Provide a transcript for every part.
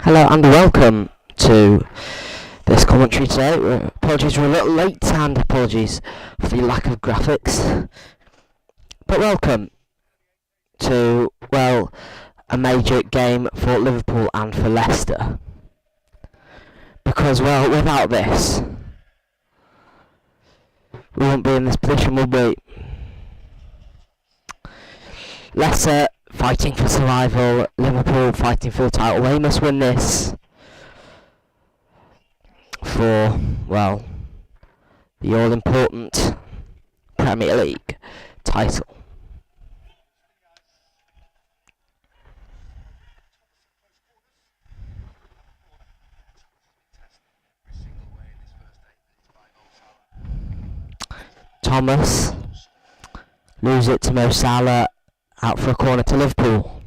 Hello and welcome to this commentary today. Apologies we're a little late and apologies for the lack of graphics. But welcome to, well, a major game for Liverpool and for Leicester. Because, well, without this, we wouldn't be in this position, would we? Leicester fighting for survival, Liverpool fighting for the title. They must win this for, well, the all-important Premier League title. Thomas lose it to Mo Salah, out for a corner to Liverpool.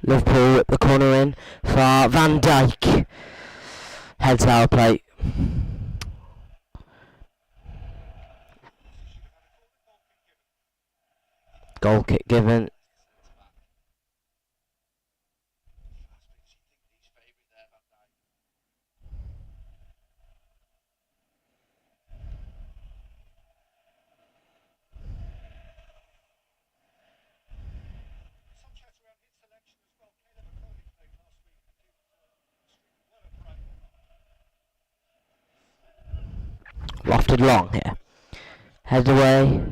Liverpool whip the corner in for Van Dijk. Heads our plate. Goal kick given. Lofted long here. Head away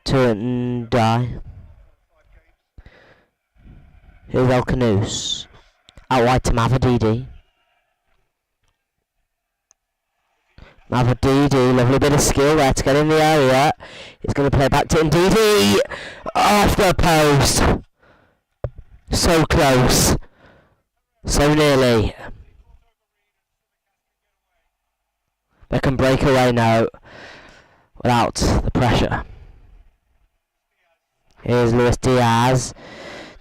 to Ndai. Here's El Canoes. Out wide to Mavadidi. Mavadidi, lovely bit of skill there to get in the area. He's going to play back to Ndidi. Off the post. So close. So nearly. They can break away now without the pressure. Here's Luis Diaz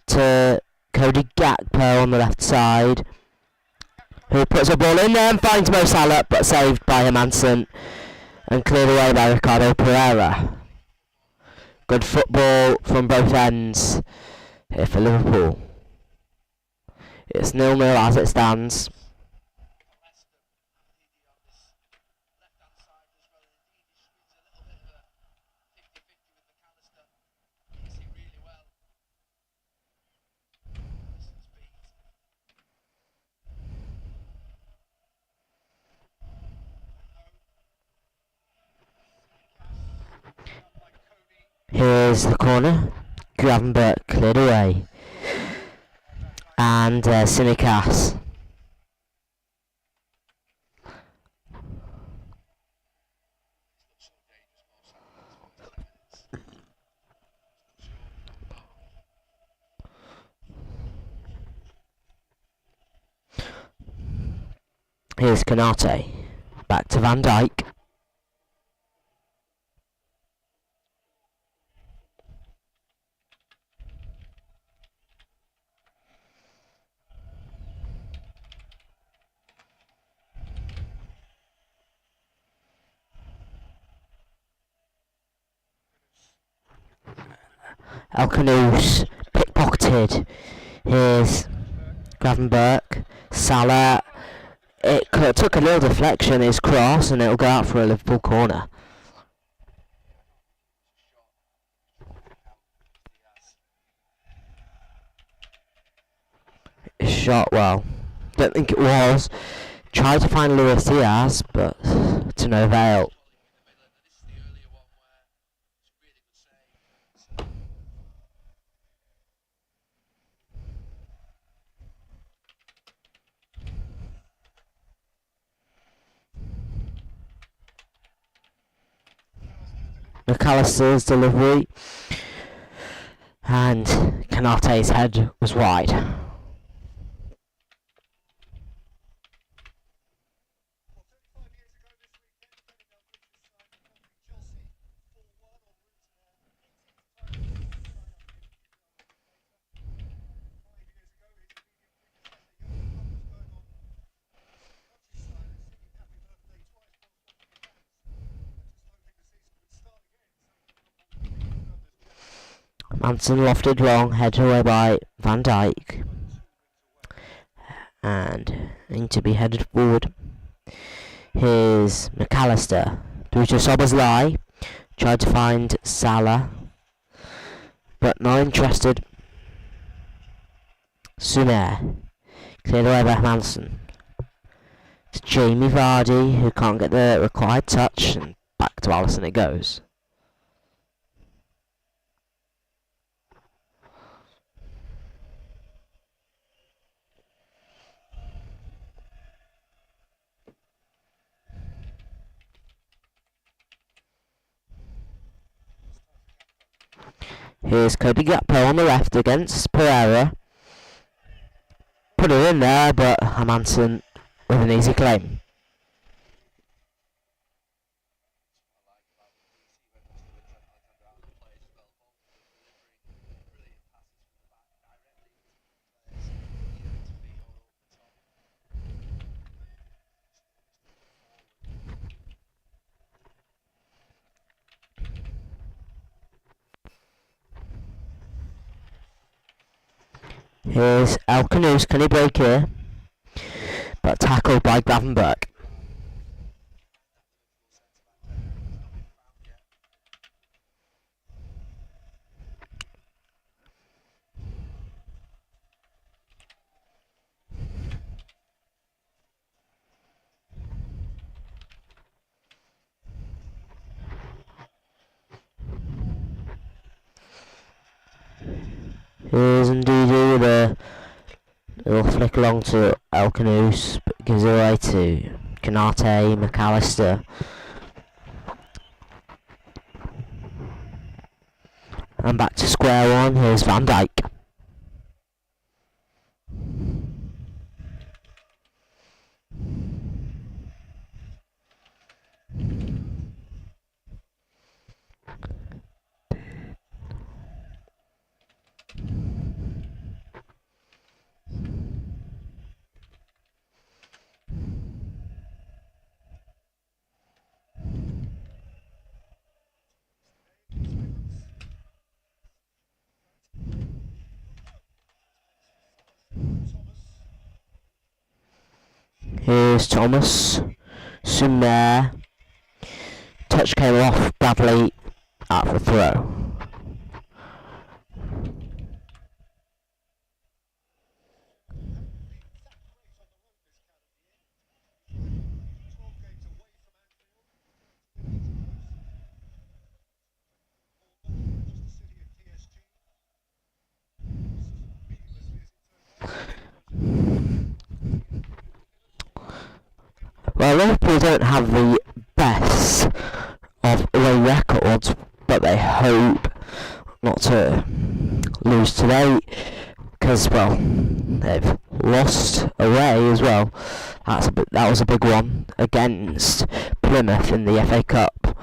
to Cody Gakpo on the left side, who puts a ball in there and finds Mo Salah, but saved by Hermansen and cleared away by Ricardo Pereira. Good football from both ends here for Liverpool. It's 0-0 as it stands. Here's the corner. Gravenberch cleared away. And Simicas. Here's Kanate. Back to Van Dijk. El Canoes pickpocketed. Here's Gravenberch. Salah. It took a little deflection, his cross, and it'll go out for a Liverpool corner. Shot well. Don't think it was. Tried to find Luis Diaz, but to no avail. McAllister's delivery, and Kanate's head was wide. Manson lofted long, headed away by Van Dijk. And need to be headed forward. Here's McAllister. Through to LEI. Tried to find Salah. But not interested. Sumer. Cleared away by Manson. It's Jamie Vardy who can't get the required touch. And back to Alisson it goes. Here's Cody Gakpo on the left against Pereira. Put it in there, but Manson with an easy claim. Here's El Canoes, can he break here? But tackled by Gravenberg. Here's Ndidi with a little flick along to El Canoes, but gives it away to Canate, McAllister. And back to square one, here's Van Dijk. Here's Thomas. Sumer. Touch came off. Bradley out for throw. Well, Liverpool don't have the best of away records, but they hope not to lose today, because, well, they've lost away as well. That was a big one against Plymouth in the FA Cup,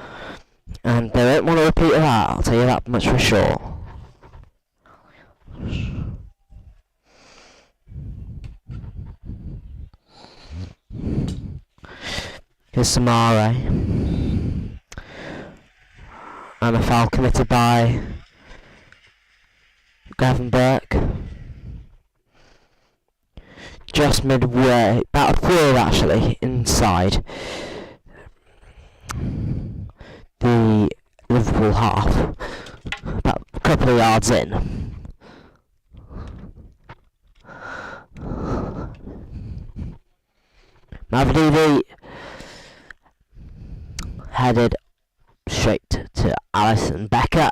and they don't want to repeat that, I'll tell you that much for sure. Here's Samare. And a foul committed by Gravenberg. Just midway, about a third actually, inside the Liverpool half. About a couple of yards in. Mavdivi headed straight to Alisson Becker.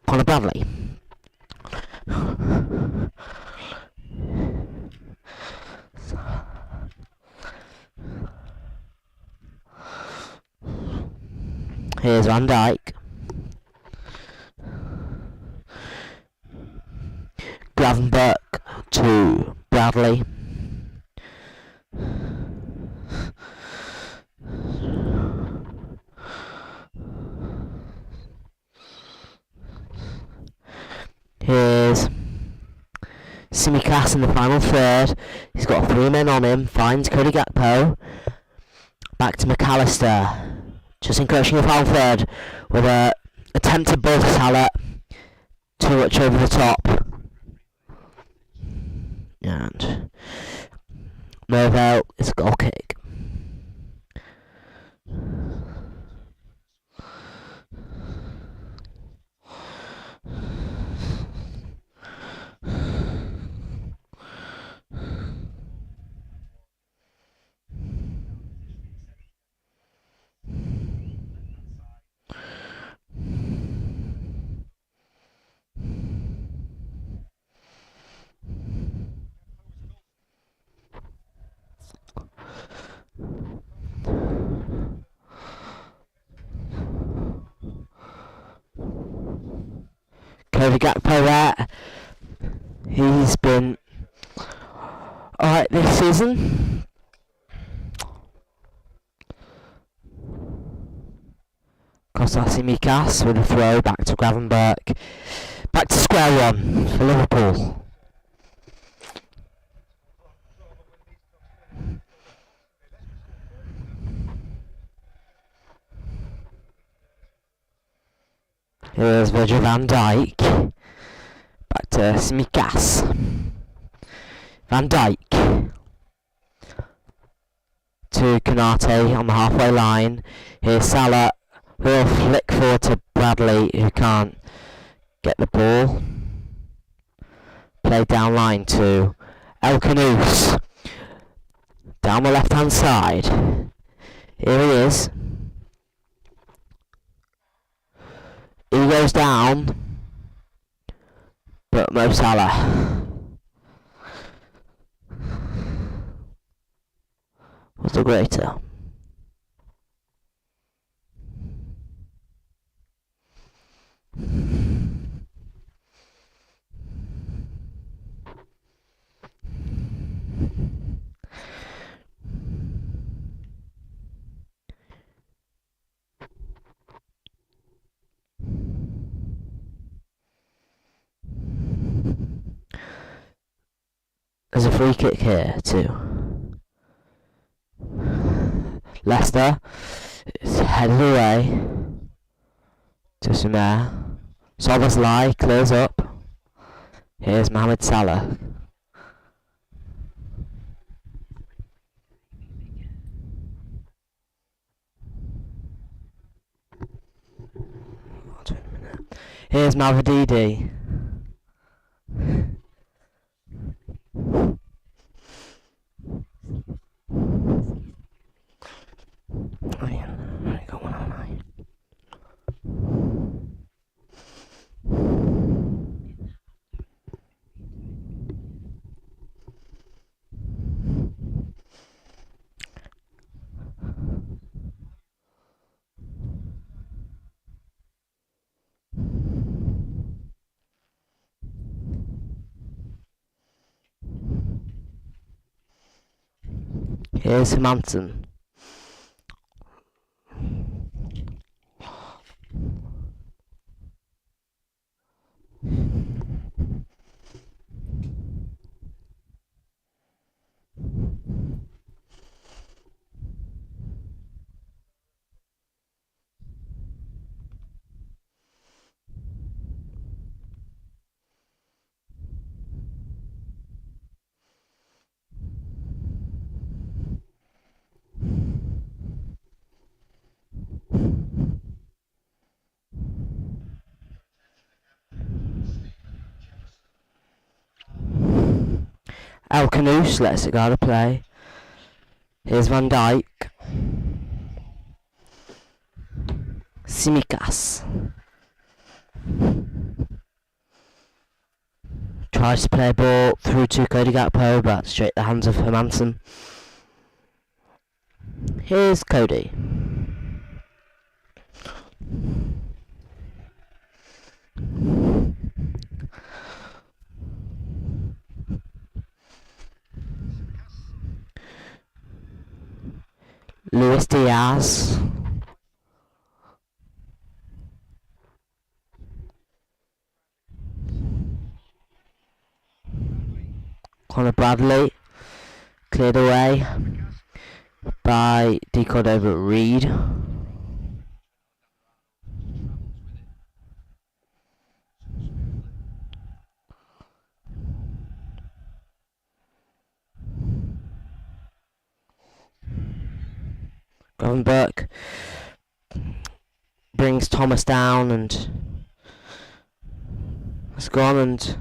Conor Bradley. Here's Van Dijk. Gravenberg to Bradley. Here's Tsimikas in the final third. He's got 3 men on him. Finds Cody Gakpo. Back to McAllister. Just encroaching a foul third with a attempted ball to Salah. Too much over the top. And Mervale, it's a goal kick. Cody Gakpo there. He's been alright this season. Kostas Tsimikas with a throw back to Gravenberg. Back to square one for Liverpool. Here's Virgil van Dijk. Back to Tsimikas. Van Dijk. To Konate on the halfway line. Here's Salah. Will flick forward to Bradley, who can't get the ball. Play down line to El Canoes. Down the left hand side. Here he is. He goes down. But Mo Salah was the greater. There's a free kick here too. Leicester. It's headed away to Sumer. LEI clears up. Here's Mohamed Salah. Here's Malvididi. Here's Hermansen. El Canoes lets it go to play. Here's Van Dijk. Tsimikas. Tries to play a ball through to Cody Gakpo, but straight the hands of Hermansen. Here's Cody. Luis Diaz. Connor Bradley. Cleared away by Decordova Reed. Gravenberch brings Thomas down and has gone and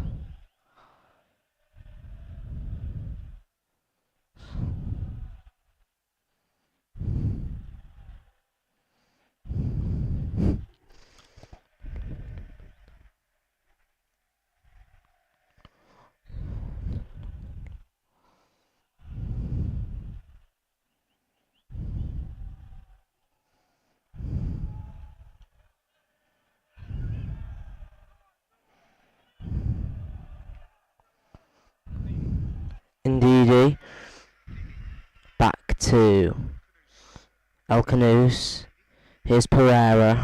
Indeedy back to El Canoes. Here's Pereira.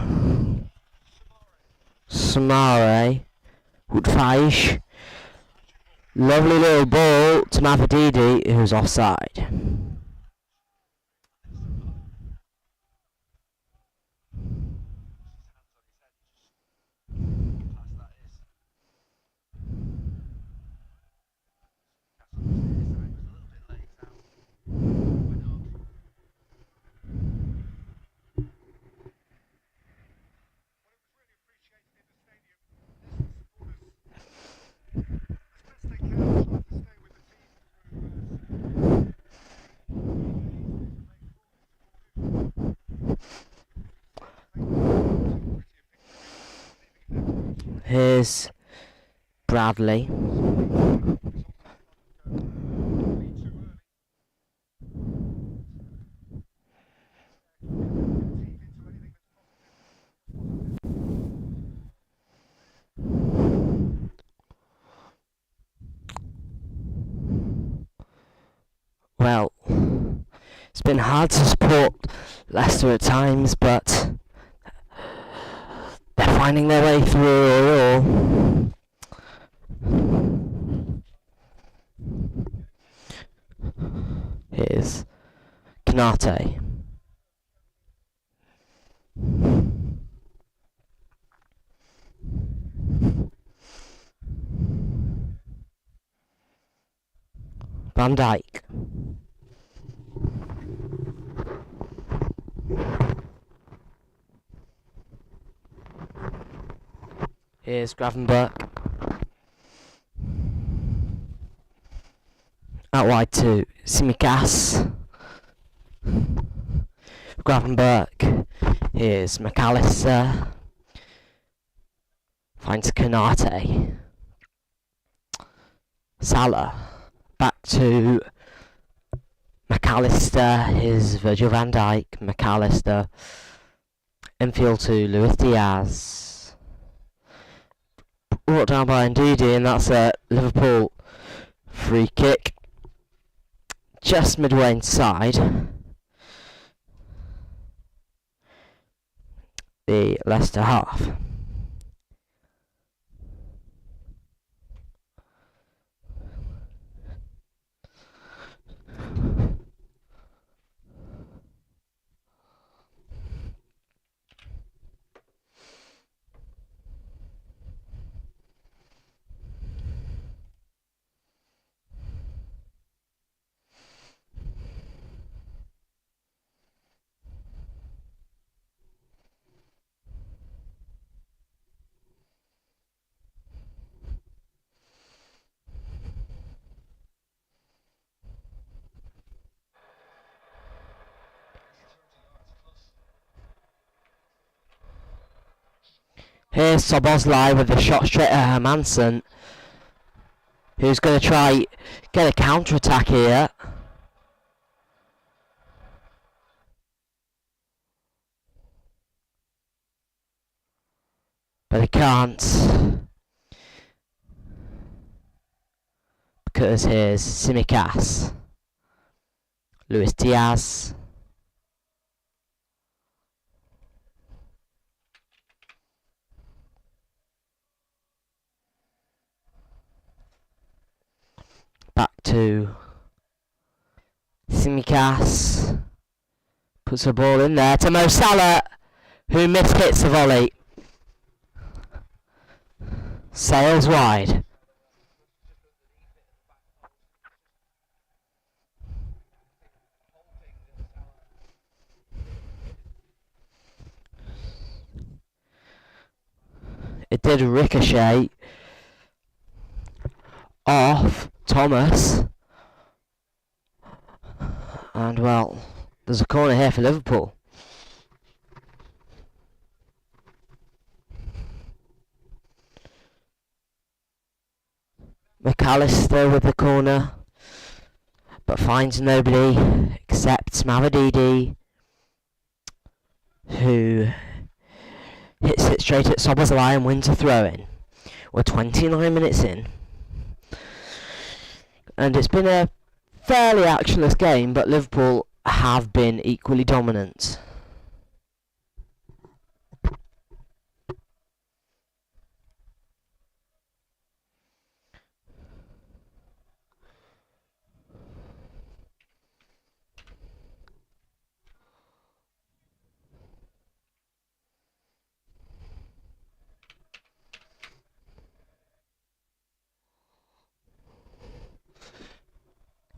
Samare. Woodfeish. Lovely little ball to Mavadidi, who's offside. Here's Bradley. Well, it's been hard to support Leicester at times, but they're finding their way through it all. Here's Kanate. Van Dijk. Here's Gravenberch. Out wide to Simicas. Gravenberch. Here's McAllister. Finds Kanate. Salah. Back to McAllister. Here's Virgil van Dijk. McAllister. Infield to Luis Diaz. Brought down by Ndidi, and that's a Liverpool free kick. Just midway inside the Leicester half. Here's Szoboszlai with a shot straight at Hermansen, who's going to try get a counter-attack here. But he can't, because here's Simicas, Luis Diaz. Back to Simicas. Puts the ball in there to Mo Salah, who mishits the volley. Sails wide. It did ricochet off Thomas. And well, there's a corner here for Liverpool. McAllister with the corner, but finds nobody except Mavididi, who hits it straight at Szoboszlai and wins a throw-in. We're 29 minutes in, and it's been a fairly actionless game, but Liverpool have been equally dominant.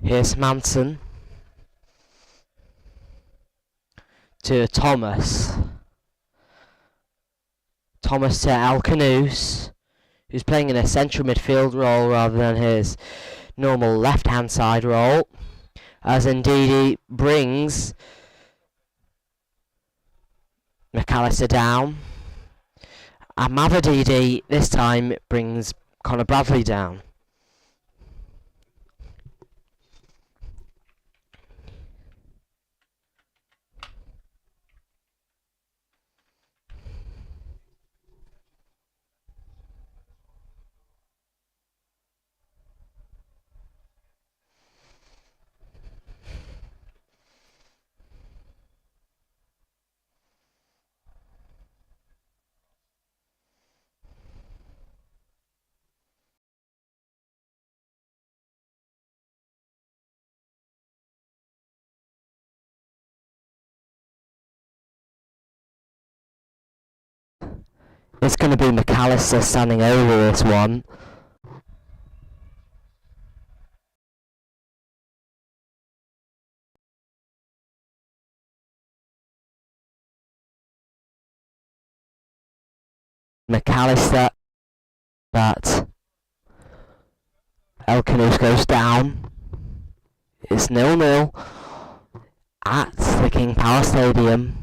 Here's Manson to Thomas. Thomas to Alcanus, who's playing in a central midfield role rather than his normal left-hand side role, as Ndidi brings McAllister down. And Mavididi this time brings Conor Bradley down. It's going to be McAllister standing over this one. McAllister, but Elkanus goes down. It's 0-0 at the King Power Stadium.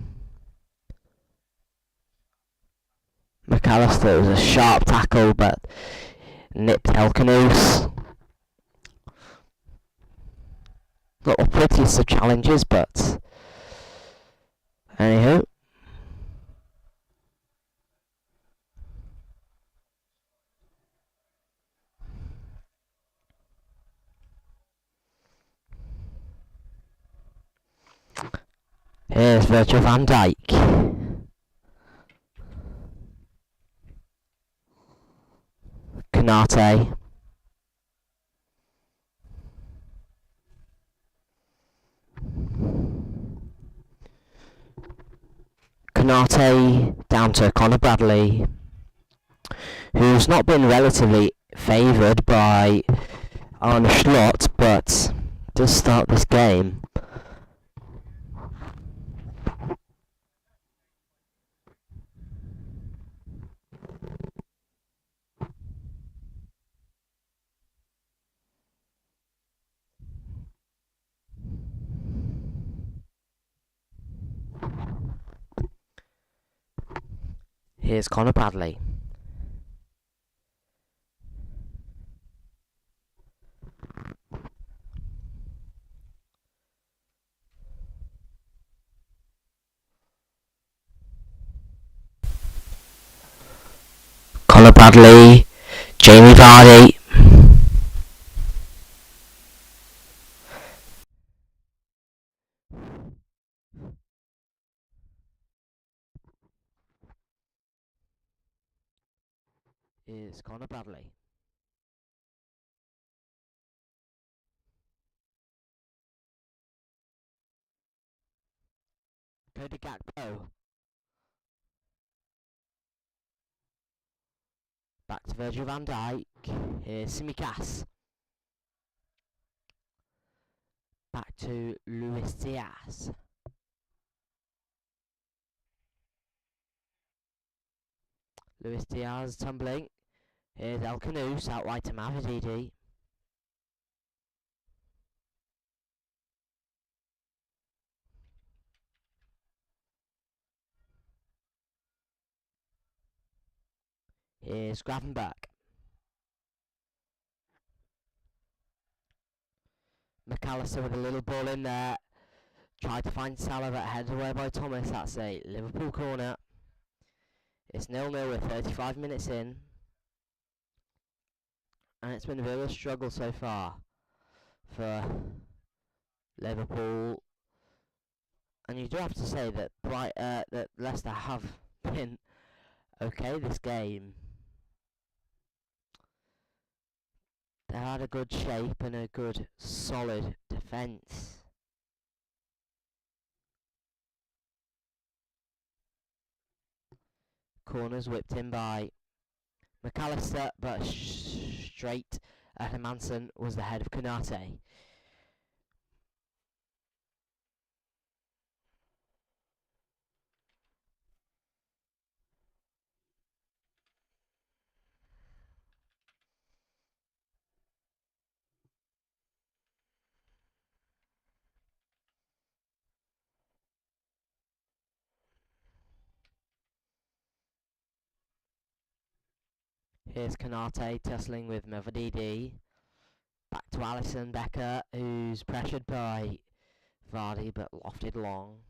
McAllister was a sharp tackle, but nipped Elkanus. Not the prettiest of challenges, but anywho. Here's Virgil van Dijk. Konate. Konate down to Conor Bradley, who's not been relatively favoured by Arne Slot, but does start this game. Here's Conor Bradley. Conor Bradley, Jamie Vardy. Is Conor Bradley. Cody Gakpo. Back to Virgil van Dijk. Here's Tsimikas. Back to Luis Diaz. Luis Diaz tumbling. Here's El Canoes out wide to Mavididi. Here's Gravenberg. McAllister with a little ball in there. Tried to find Salah, but headed away by Thomas. That's a Liverpool corner. It's 0-0 with 35 minutes in. And it's been a bit of a struggle so far for Liverpool. And you do have to say that that Leicester have been okay this game. They had a good shape and a good solid defence. Corners whipped in by McAllister, but straight at Hermansen was the head of Konate. Here's Konate tussling with Mavididi. Back to Alisson Becker, who's pressured by Vardy but lofted long.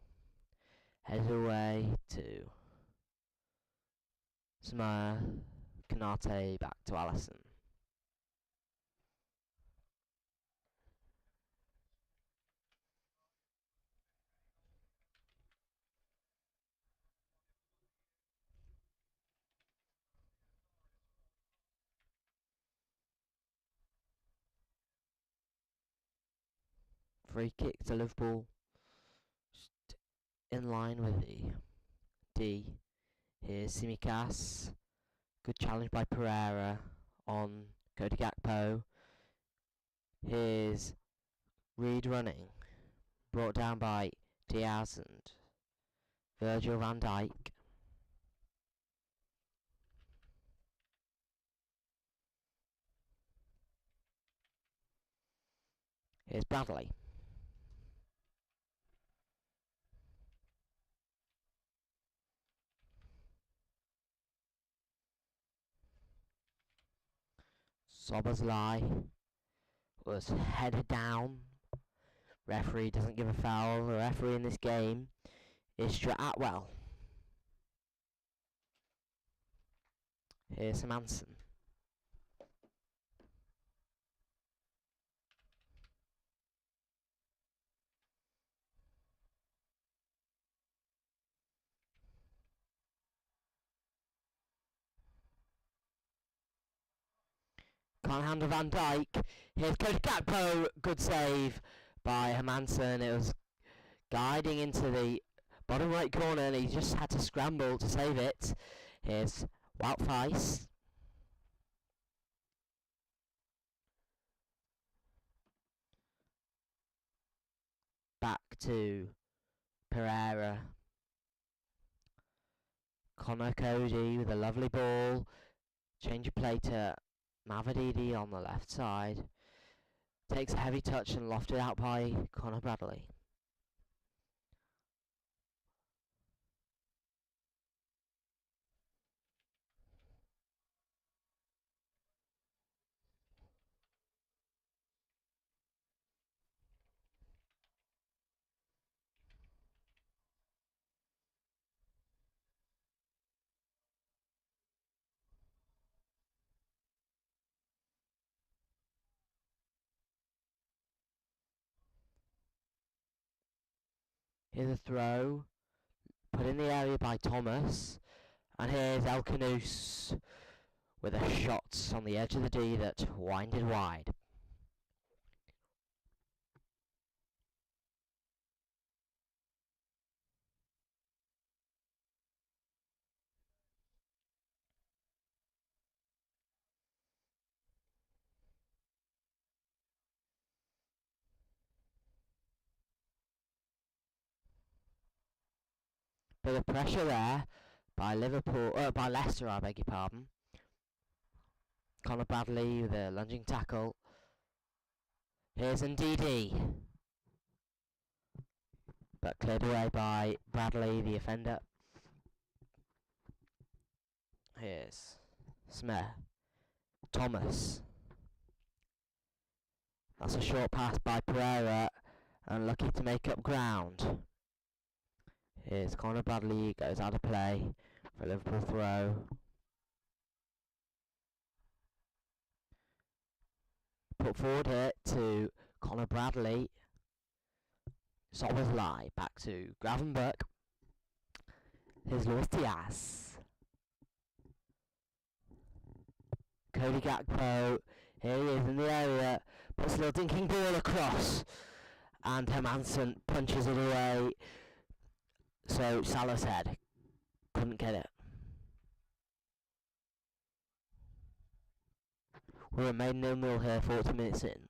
Headed away to Samaya. Konate back to Alisson. Free kick to Liverpool. Just in line with the D. Here's Tsimikas. Good challenge by Pereira on Cody Gakpo. Here's Reed running. Brought down by Diaz and Virgil van Dijk. Here's Bradley. Szoboszlai was headed down. Referee doesn't give a foul. The referee in this game is Stuart Atwell. Here's Hermansen. Can't handle Van Dijk. Here's Cody Gakpo. Good save by Hermansen. It was guiding into the bottom right corner and he just had to scramble to save it. Here's Wout Weiss. Back to Pereira. Connor Cody with a lovely ball. Change of play to Mavididi on the left side. Takes a heavy touch and lofted out by Connor Bradley. Here's a throw. Put in the area by Thomas. And here's El Canoes with a shot on the edge of the D that winded wide. Bit of pressure there by by Leicester, I beg your pardon. Conor Bradley with a lunging tackle. Here's Ndidi, but cleared away by Bradley, the offender. Here's Smith. Thomas. That's a short pass by Pereira, unlucky to make up ground. Here's Conor Bradley, goes out of play for a Liverpool throw. Put forward here to Conor Bradley. LEI back to Gravenberch. Here's Luis Diaz. Cody Gakpo, here he is in the area, puts a little dinking ball across, and Hermansen punches it away, so Salah's head, couldn't get it. We remain 0-0 here, 40 minutes in.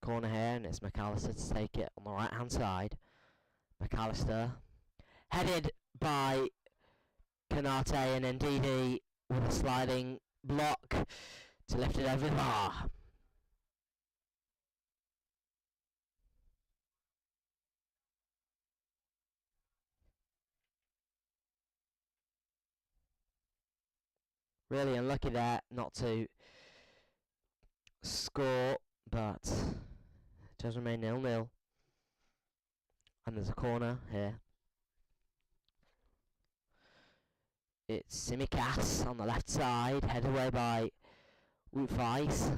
Corner here, and it's McAllister to take it on the right hand side. McAllister, headed by Kanate, and Ndidi with a sliding block to lift it over the bar. Really unlucky there not to score, but it does remain 0-0. And there's a corner here. It's Simicas on the left side, headed away by Wout Weiss.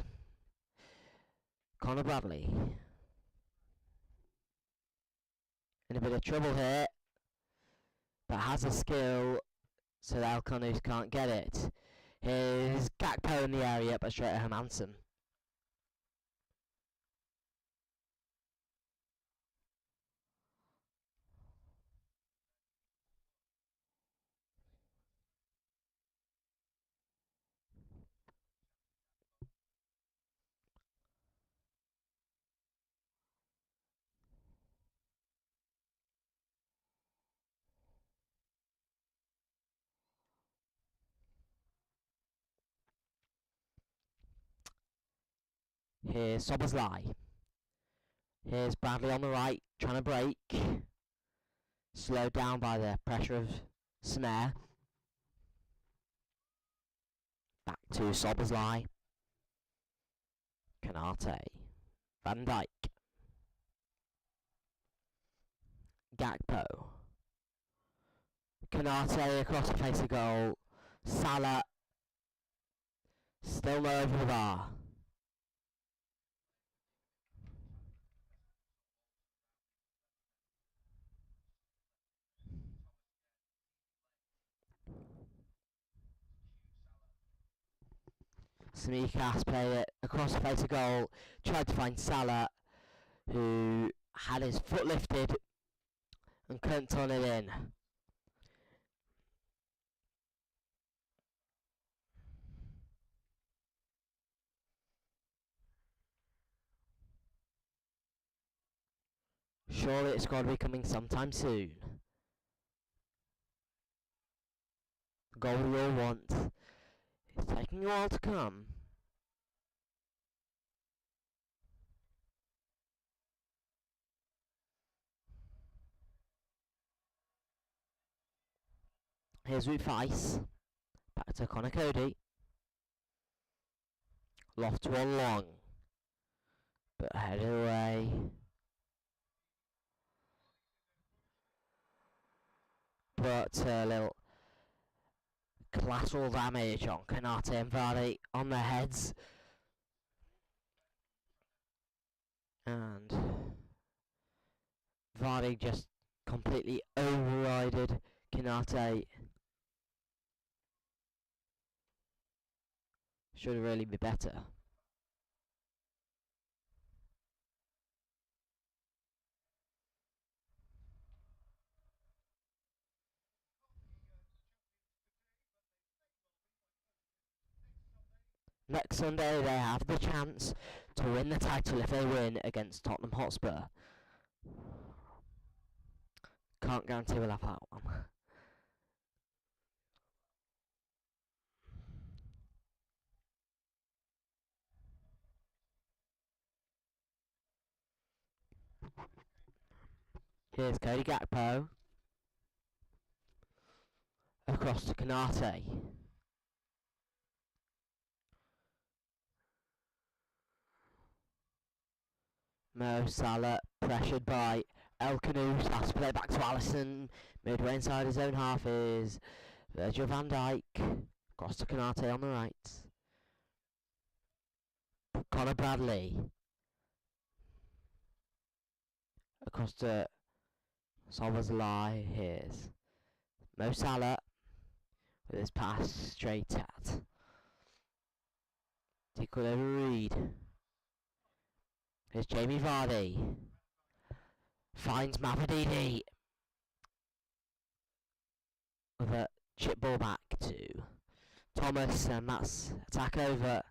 Conor Bradley in a bit of trouble here, but has the skill, so the Alconus can't get it. Here's Gakpo in the area, but straight at Hermansen. Here's LEI. Here's Bradley on the right, trying to break. Slowed down by the pressure of Smer. Back to LEI. Kanate. Van Dijk. Gakpo. Kanate across the face of goal. Salah. Still no over the bar. Semikas played it across the face of goal. Tried to find Salah, who had his foot lifted and couldn't turn it in. Surely it's got to be coming sometime soon. The goal we all want. It's taking a while to come. Here's Wout Weiss. Back to Conor Cody. Loft one long. But headed away. But a little collateral damage on Kanate and Vardy on their heads. And Vardy just completely overrided Kanate. Should really be better. Next Sunday they have the chance to win the title if they win against Tottenham Hotspur. Can't guarantee we'll have that one. Here's Cody Gakpo. Across to Canate. Mo Salah pressured by El Canoes, has to play back to Alisson. Midway inside his own half is Virgil van Dijk. Across to Canate on the right. Conor Bradley. Across to LEI. Here's Mo Salah with his pass straight at Tickle over Reed. Here's Jamie Vardy. Finds Mavididi. With a chip ball back to Thomas, and that's attack over.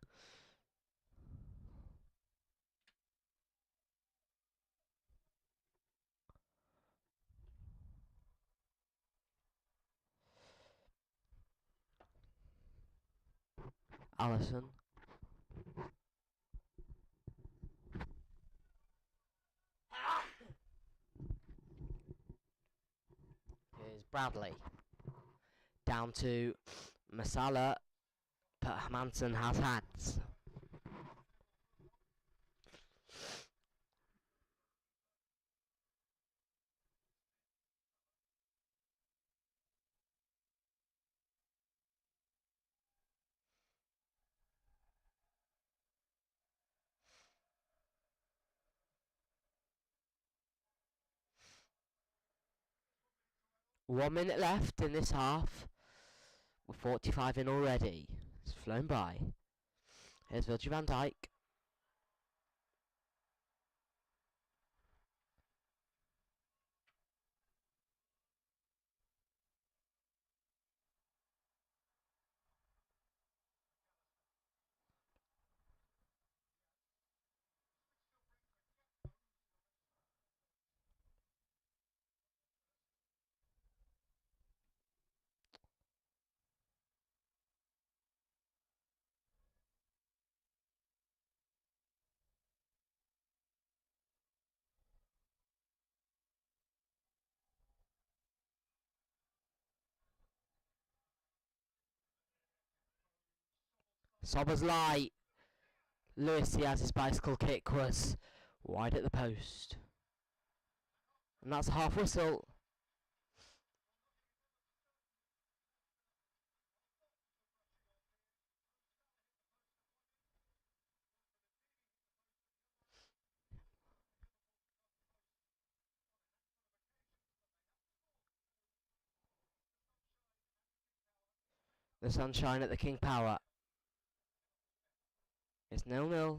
Alisson. Here's Bradley. Down to Masala, but Hermansen has hands. One minute left in this half. We're 45 in already. It's flown by. Here's Virgil van Dijk. LEI. Lewis Diaz's bicycle kick was wide at the post. And that's a half whistle. The sunshine at the King Power. It's 0-0.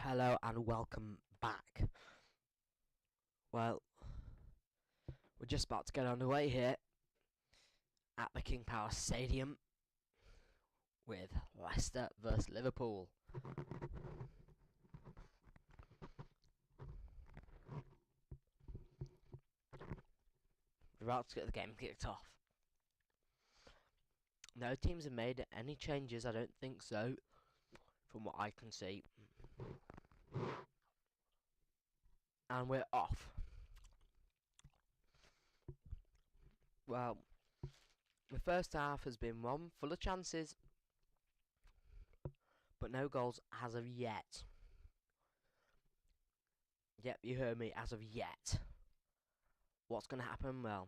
Hello and welcome back. Well, we're just about to get underway here at the King Power Stadium with Leicester vs Liverpool. We're about to get the game kicked off. No teams have made any changes, I don't think so, from what I can see. And we're off. Well, the first half has been one full of chances, but no goals as of yet. Yep, you heard me, as of yet. What's going to happen? Well,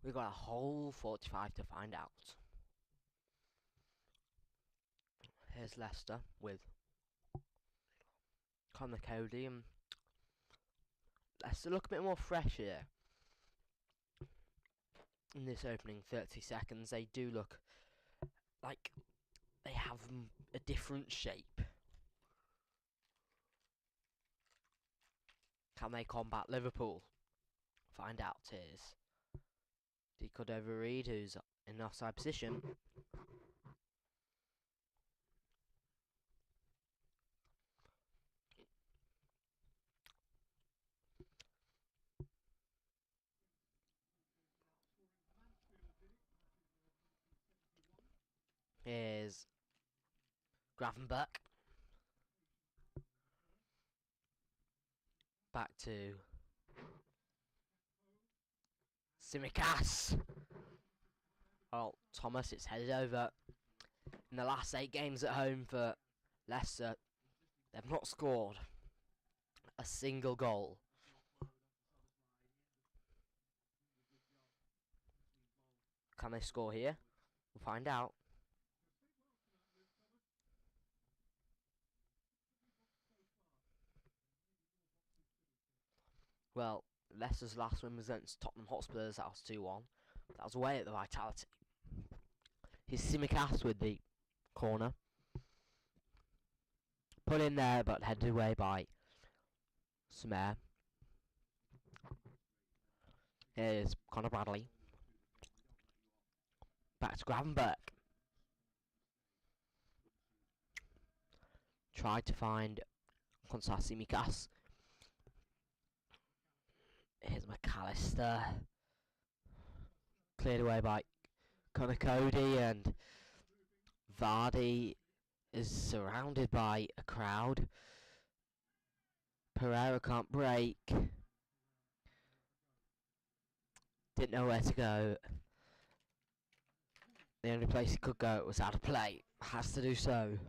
we've got a whole 45 to find out. Here's Leicester with Connor Cody, and Leicester look a bit more fresh here. In this opening 30 seconds, they do look like they have a different shape. Can they combat Liverpool? Find out. Here's Deco Overreed, who's in an offside position. Here's Gravenberch. Back to Tsimikas. Well, Thomas, it's headed over. In the last 8 games at home for Leicester, they've not scored a single goal. Can they score here? We'll find out. Well, Leicester's last win was against Tottenham Hotspurs. That was 2-1. That was away at the Vitality. Here's Tsimikas with the corner. Put in there, but headed away by Sumer. Here's Conor Bradley. Back to Gravenberch. Tried to find Tsimikas. Here's McAllister. Cleared away by Conor Cody, and Vardy is surrounded by a crowd. Pereira can't break. Didn't know where to go. The only place he could go was out of play. Has to do so.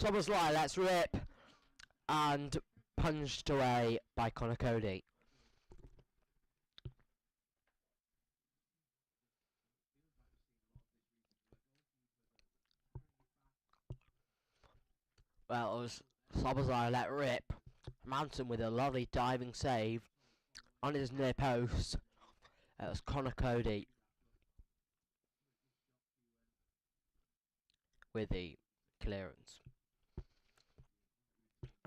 LEI, let's rip, and punched away by Conor Cody. Well, it was LEI let rip. Mountain with a lovely diving save on his near post. It was Conor Cody with the clearance.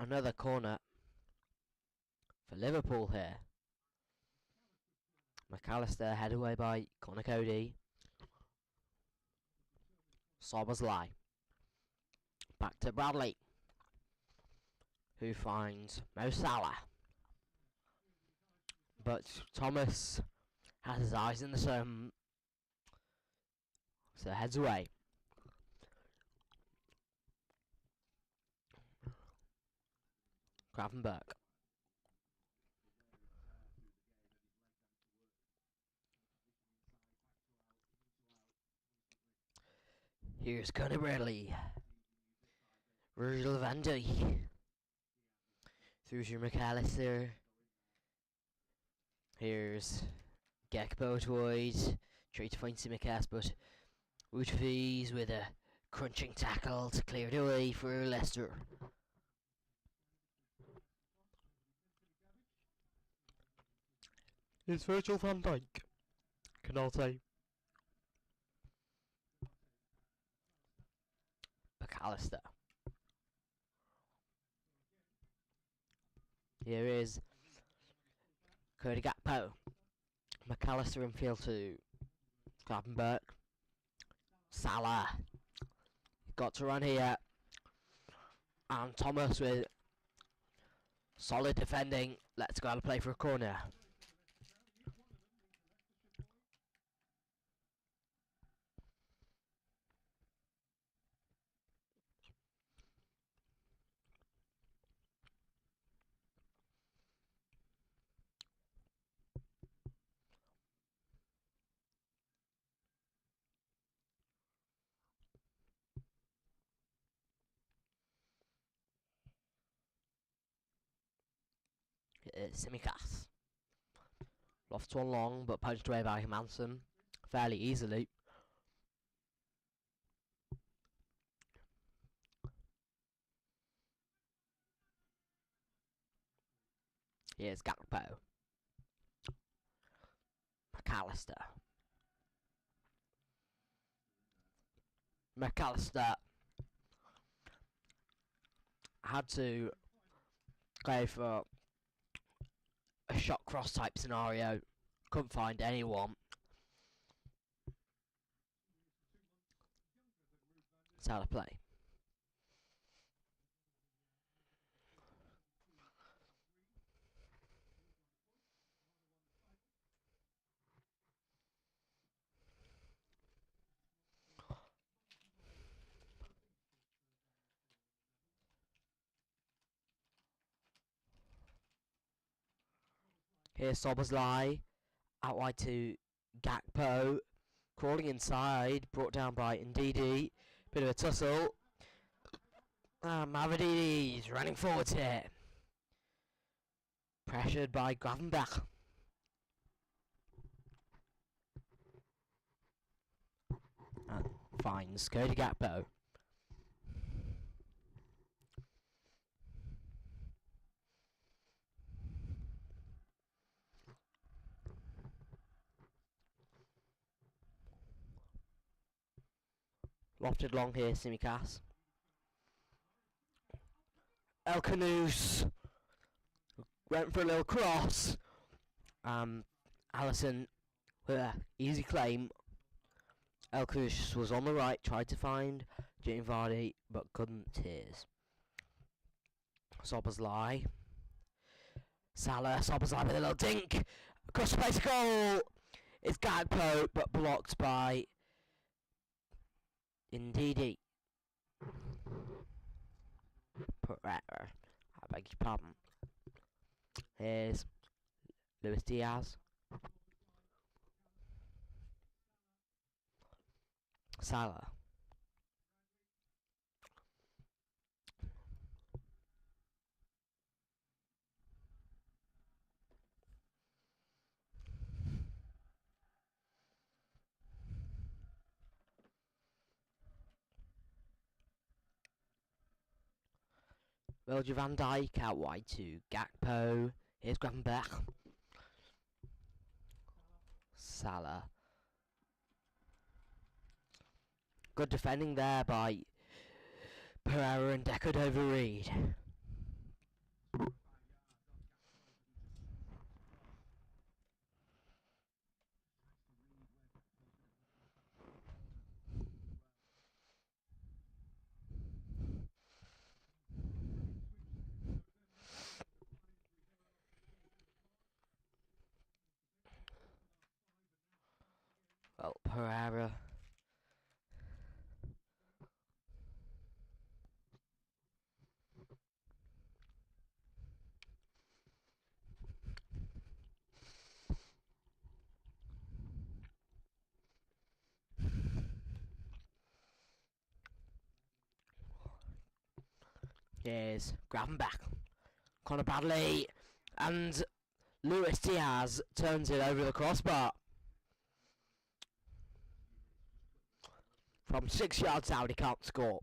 Another corner for Liverpool here. McAllister headed away by Conor Cody. LEI. Back to Bradley, who finds Mo Salah. But Thomas has his eyes in the sun, so heads away. Gravenberch. Here's Conor Bradley. Virgil van Dijk. Through to McAllister. Here's Gekbo Toyd. Try to find Simicast, but out of ease with a crunching tackle to clear it away for Leicester. It's Virgil van Dijk. Canate. McAllister. Here is Cody Gakpo. McAllister in field to Gravenberch. Salah. Got to run here. And Thomas with solid defending. Let's go and play for a corner. It's Simicast. Lost one long, but punched away by Manson fairly easily. Here's Gakpo. McAllister. McAllister had to go for a shot cross type scenario. Couldn't find anyone. It's how to play. Here's LEI, out wide to Gakpo, crawling inside, brought down by Ndidi, bit of a tussle. Mavropanos running forwards here, pressured by Gravenberch. Finds Cody Gakpo. Lofted long here, Simicast. El Canoes went for a little cross. Allison with an easy claim. El Canoes was on the right, tried to find Jamie Vardy, but couldn't. Tears. LEI. Salah, LEI with a little dink. Across the place, goal! It's Gakpo, but blocked by Ndidi. Pereira. I beg your pardon. Here's Luis Diaz. Salah. Virgil van Dijk out wide to Gakpo. Here's Gravenberch. Salah. Good defending there by Pereira and Deckard over Reed. Well, Pereira. Here's Gravenberch. Connor Bradley. And Luis Diaz turns it over the crossbar. From 6 yards out, he can't score.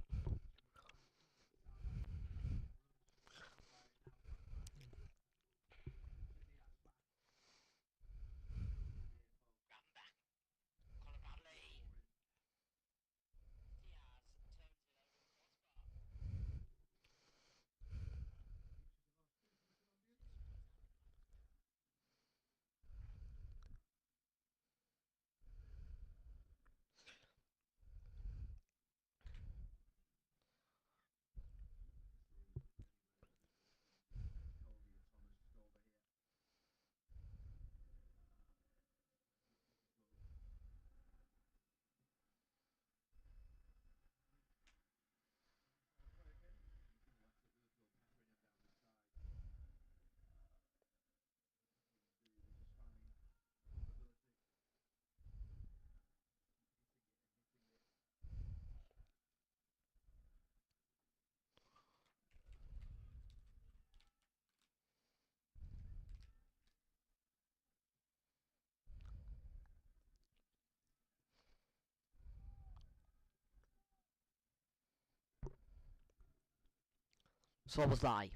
Szoboszlai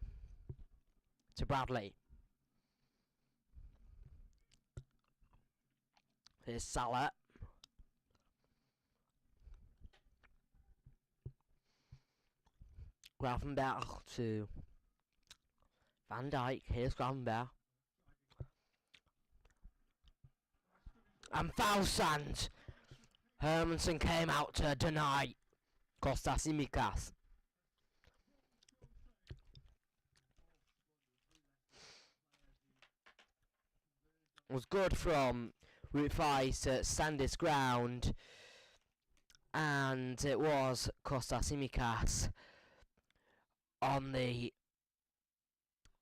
to Bradley. Here's Salah. Gravenberg to Van Dijk. Here's Gravenberg. And Fausand. Hermansen came out to deny Kostas Tsimikas. Was good from Route 5 to stand his ground, and it was Kostas Tsimikas on the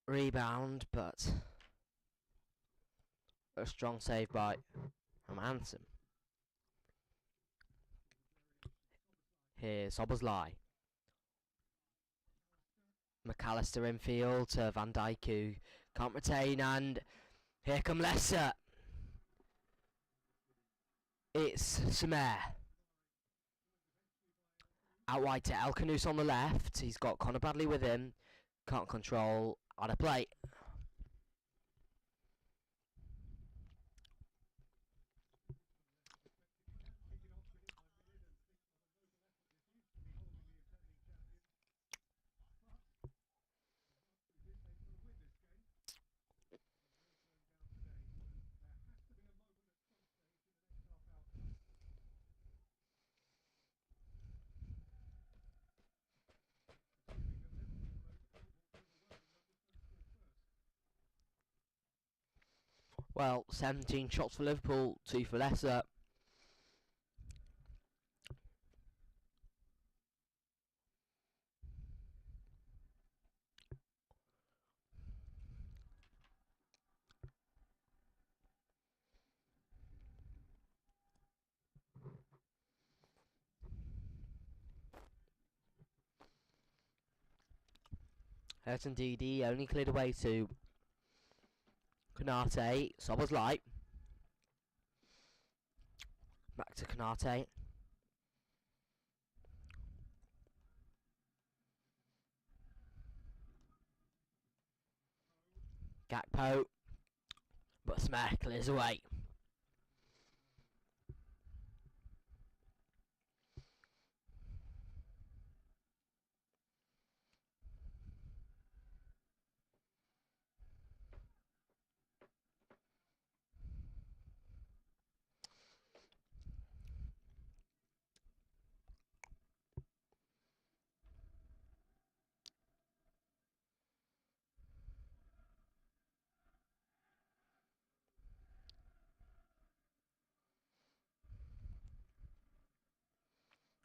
rebound, but a strong save by Hansen. Here's Szoboszlai. McAllister infield to Van Dijk, who can't retain, and here come Leicester. It's Sumer. Out wide to El Canoes on the left. He's got Conor Bradley with him. Can't control on a play. Well, 17 shots for Liverpool, 2 for Leicester. Hurton DD only cleared away to Konate. Szoboszlai. Back to Konate. Gakpo. But Smer clears away.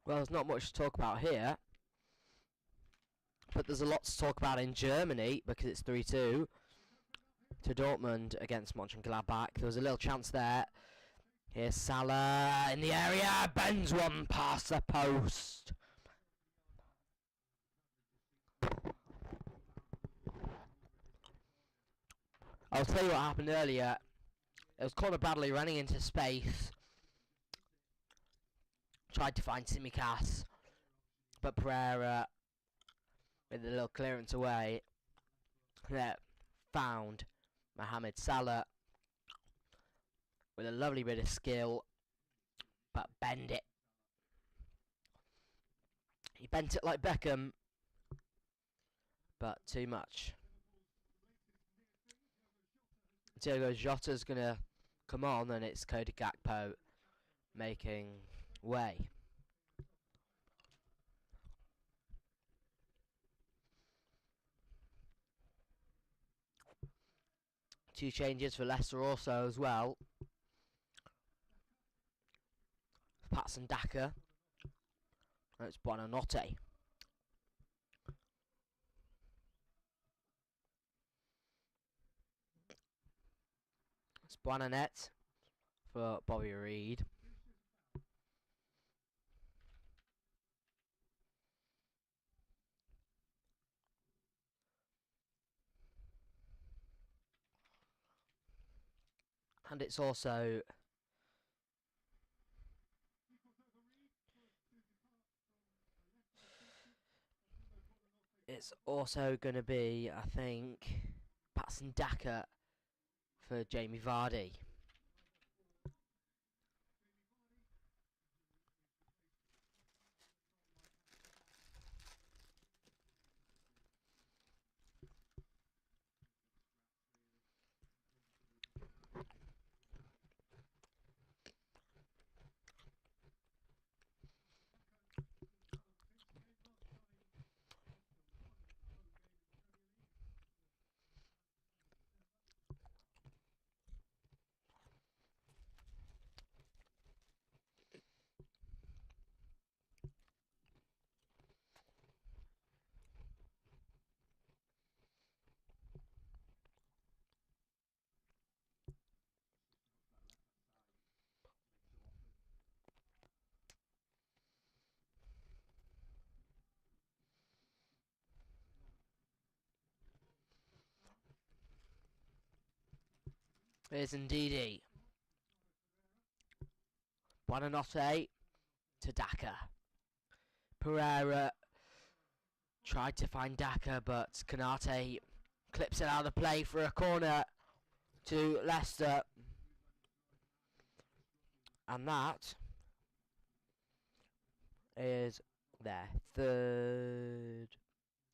Well, there's not much to talk about here, but there's a lot to talk about in Germany because it's 3-2 to Dortmund against Mönchengladbach. There was a little chance there. Here's Salah in the area, bends one past the post. I'll tell you what happened earlier. It was Conor Bradley running into space, tried to find Simicast, but Pereira, with a little clearance away, found Mohamed Salah with a lovely bit of skill, but bend it. He bent it like Beckham, but too much. Diogo Jota's gonna come on, and it's Cody Gakpo making way. Two changes for Leicester also as well. Patson Daka. And it's Buonanotte. It's Buonanotte for Bobby Reed. And it's also going to be, I think, Patson Daka for Jamie Vardy. It is indeedy. Buonanotte to Daka. Pereira tried to find Daka, but Kanate clips it out of play for a corner to Leicester. And that is their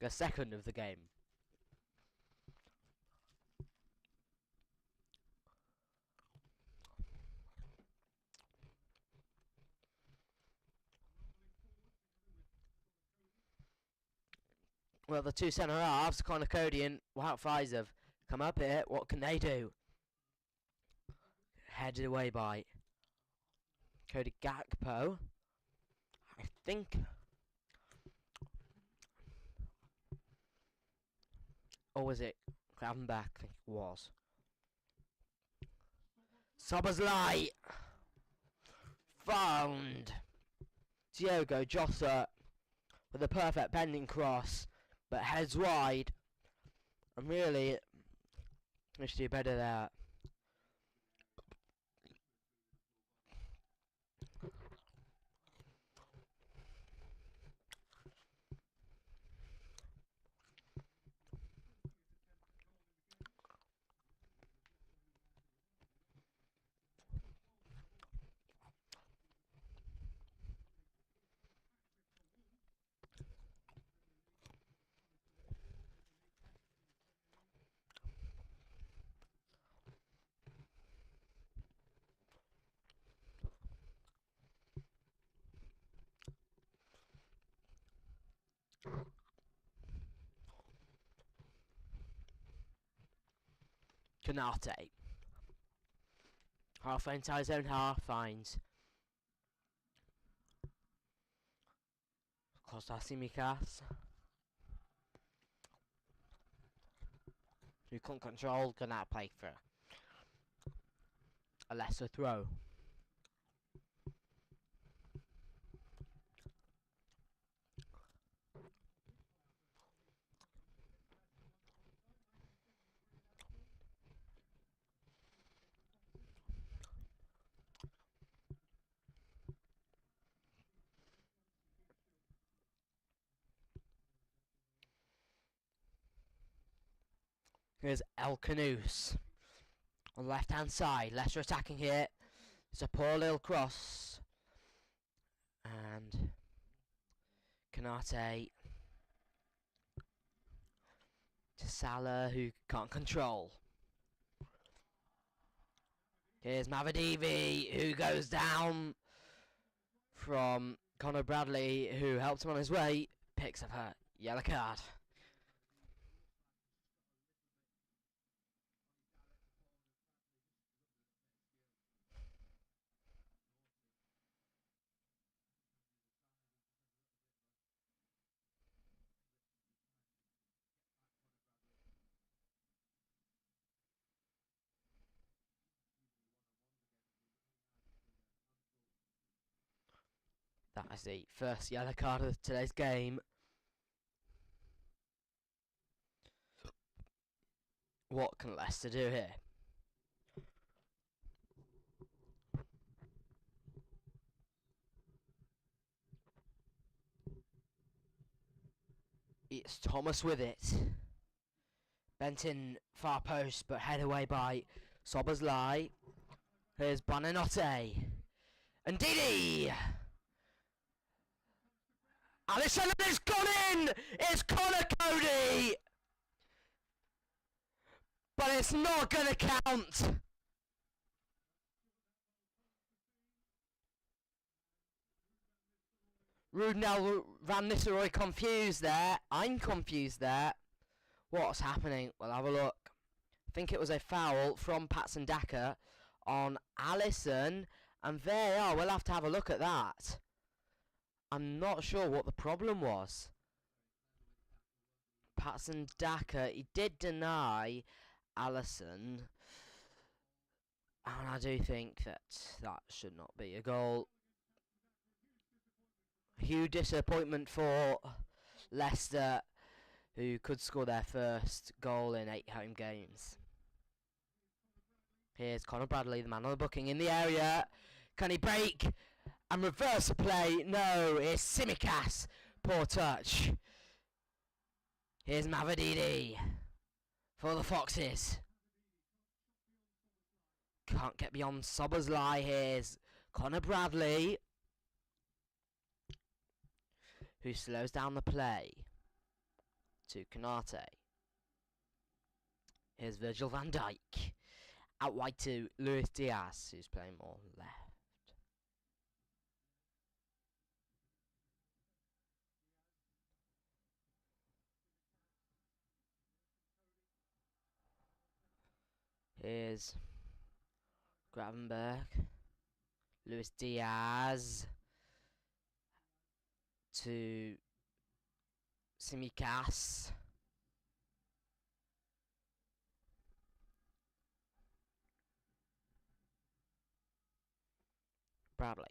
second of the game. Well, the two centre halves, Connor Cody and Wout Faes, have come up here. What can they do? Headed away by Cody Gakpo. I think. Or was it Gravenberg? I think it was. Szoboszlai found Diogo Jota with a perfect bending cross, but heads wide. And really, we should do better there. Kanate. Halfway inside his own half, finds Simicast, who couldn't control, cannot play for a lesser throw. Here's El Canoes on the left hand side. Leicester attacking here. It's a poor little cross. And Canate to Salah, who can't control. Here's Mavadivi, who goes down from Conor Bradley, who helps him on his way. Picks up her yellow card. That is the first yellow card of today's game. What can Leicester do here? It's Thomas with it. Bent in far post, but head away by LEI. Here's Buonanotte. And Didi! Alisson has gone in! It's Connor Cody! But it's not going to count! Rudnell Van Nistelrooy confused there. I'm confused there. What's happening? We'll have a look. I think it was a foul from Patson Daka on Alisson. And there they are. We'll have to have a look at that. I'm not sure what the problem was. Patson Daka, he did deny Alisson. And I do think that that should not be a goal. Huge disappointment for Leicester, who could score their first goal in 8 home games. Here's Conor Bradley, the man on the booking, in the area. Can he break and reverse the play? No, it's Tsimikas. Poor touch. Here's Mavadidi for the Foxes. Can't get beyond LEI. Here's Conor Bradley, who slows down the play to Canate. Here's Virgil van Dijk. Out wide to Luis Diaz, who's playing more left. Here's Gravenberg. Luis Diaz to Tsimikas. Bradley.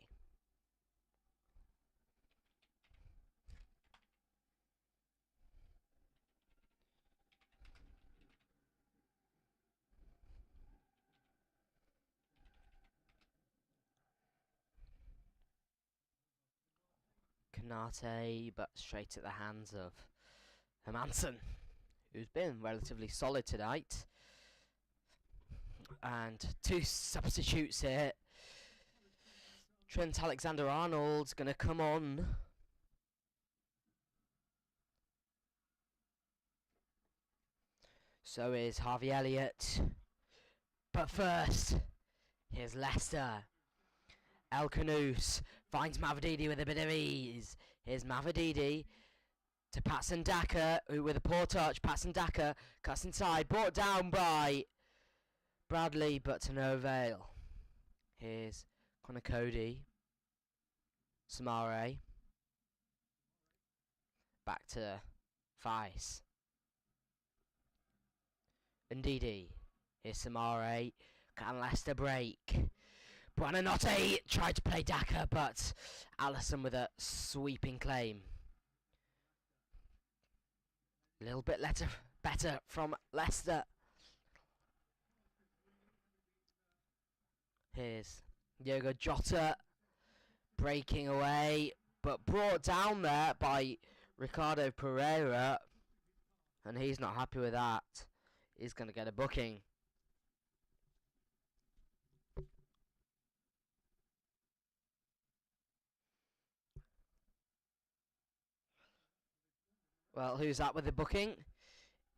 Canate, but straight at the hands of Hermansen, who's been relatively solid tonight. And 2 substitutes here. Trent Alexander-Arnold's going to come on. So is Harvey Elliott. But first, here's Leicester. El Canoes finds Mavadidi with a bit of ease. Here's Mavadidi to Patson Daka, who with a poor touch. Patson Daka cuts inside, brought down by Bradley, but to no avail. Here's Conor Cody. Samare. Back to Vice. Ndidi. Here's Samare. Can Leicester break? Buonanotte tried to play Daka, but Alisson with a sweeping claim. A little bit better from Leicester. Here's Diogo Jota breaking away, but brought down there by Ricardo Pereira, and he's not happy with that. is going to get a booking. Well, who's that with the booking?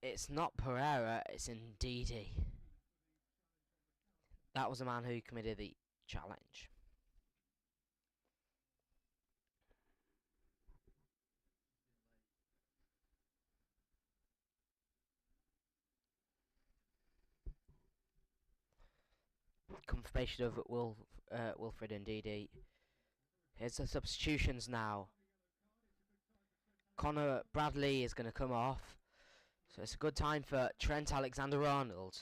It's not Pereira, it's Ndidi. That was the man who committed the challenge. Confirmation of Wilfred Ndidi. Here's the substitutions now. Connor Bradley is going to come off. So it's a good time for Trent Alexander-Arnold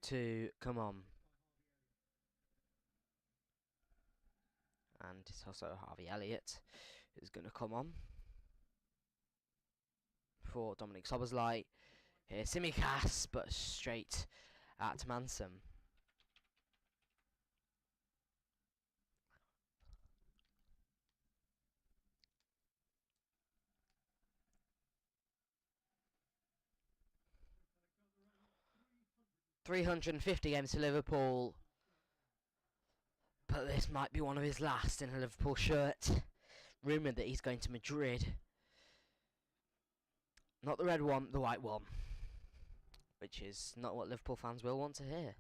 to come on. And it's also Harvey Elliott who's going to come on for Dominic Sobersley. Here's Simicas, but straight at Manson. $350 games to Liverpool, but this might be one of his last in a Liverpool shirt. Rumoured that he's going to Madrid. Not the red one, the white one. Which is not what Liverpool fans will want to hear.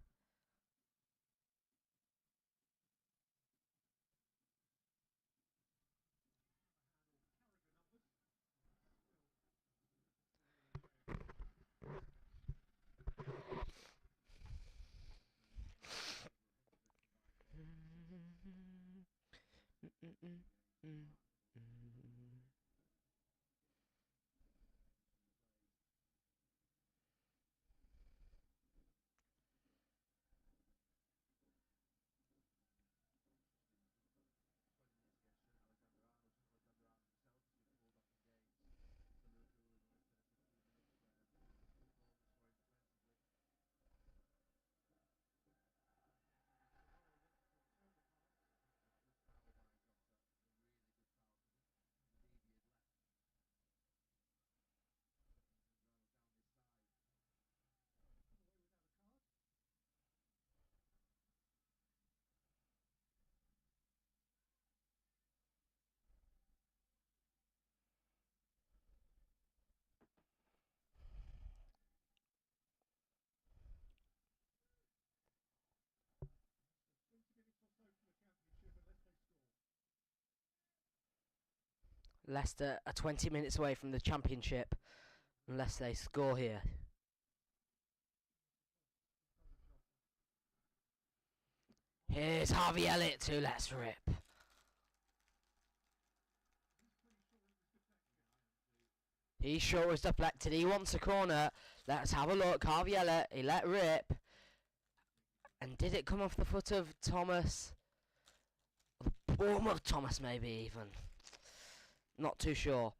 Leicester are 20 minutes away from the championship unless they score here. Here's Harvey Elliott who lets rip. He's sure was deflected. He wants a corner. Let's have a look. Harvey Elliott, he let rip. And did it come off the foot of Thomas? Or the palm of Thomas, maybe even. Not too sure.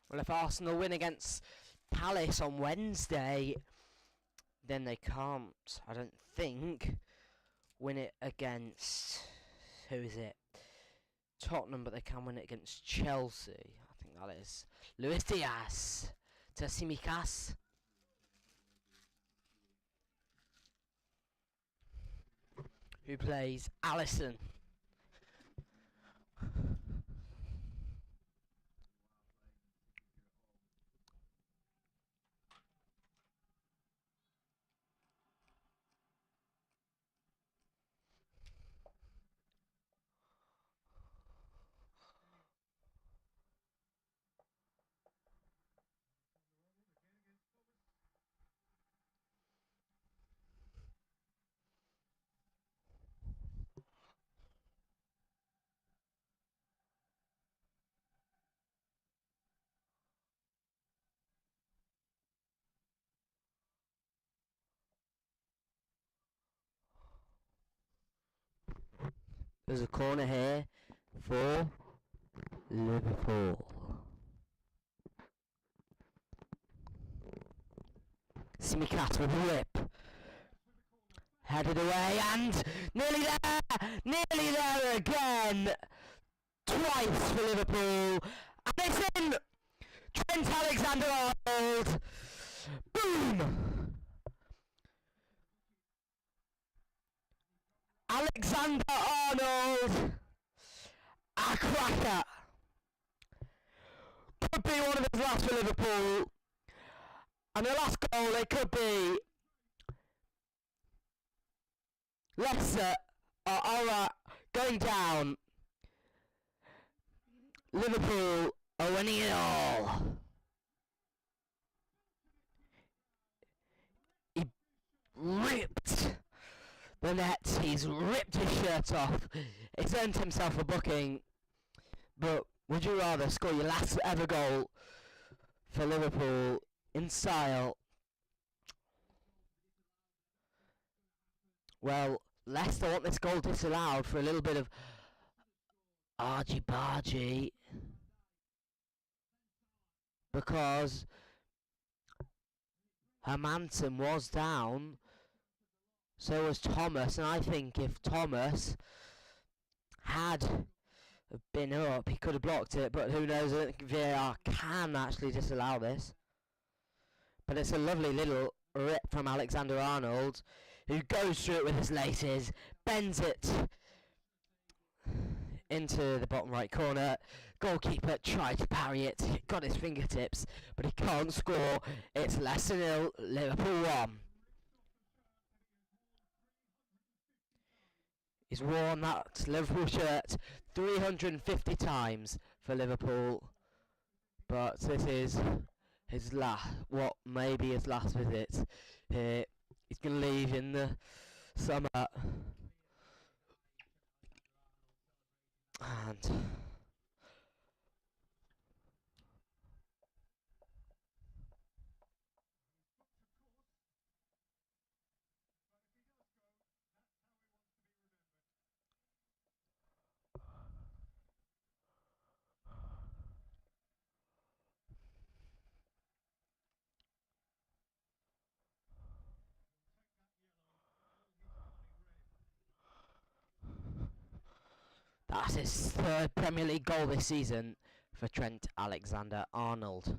Well, if Arsenal win against Palace on Wednesday, then they can't, I don't think, win it against... Who is it? Tottenham, but they can win it against Chelsea. I think that is. Luis Diaz to Simicas. Who plays Alisson. There's a corner here for Liverpool. Simicat with a whip. Headed away and nearly there! Nearly there again! Twice for Liverpool. And it's in! Trent Alexander-Arnold! Boom! Alexander-Arnold! A cracker! Could be one of his last for Liverpool. And the last goal, it could be Leicester are going down. Liverpool are winning it all. He ripped the net. He's ripped his shirt off. He's earned himself a booking. But would you rather score your last ever goal for Liverpool in style? Well, Leicester want this goal disallowed for a little bit of argy-bargy, because Hermansen was down, so was Thomas, and I think if Thomas had been up, he could have blocked it, but who knows, I don't think VAR can actually disallow this. But it's a lovely little rip from Alexander-Arnold, who goes through it with his laces, bends it into the bottom right corner. Goalkeeper tried to parry it, got his fingertips, but he can't score. It's Leicester 0, Liverpool 1. He's worn that Liverpool shirt 350 times for Liverpool, but this is his what may be his last visit here. He's going to leave in the summer, and that's his third Premier League goal this season for Trent Alexander-Arnold.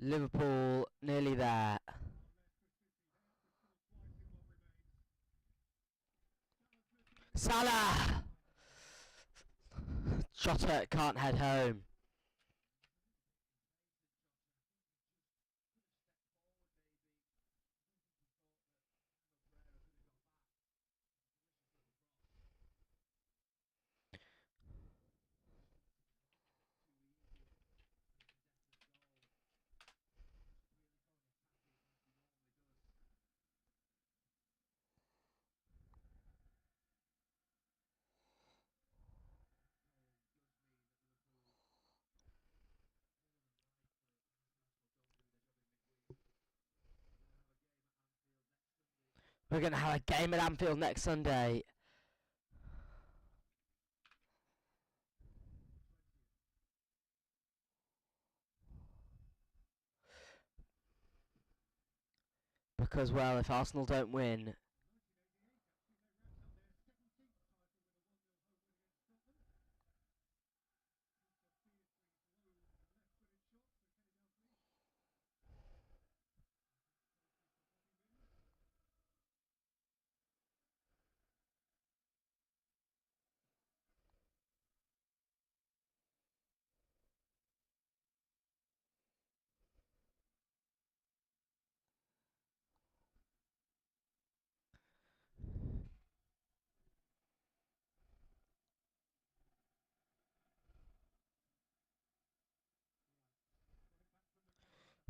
Liverpool nearly there. Salah! Jota can't head home. We're going to have a game at Anfield next Sunday. Because, well, if Arsenal don't win,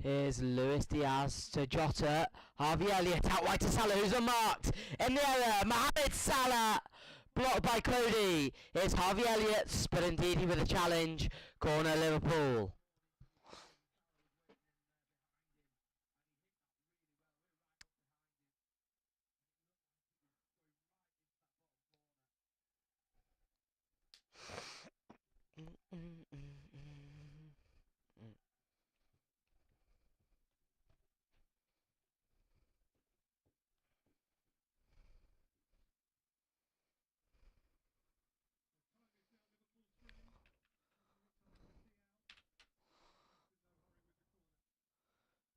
Here's Luis Diaz to Jota. Harvey Elliott out wide to Salah, who's unmarked. In the area, Mohamed Salah. Blocked by Cody. Here's Harvey Elliott, but indeed with a challenge. Corner Liverpool.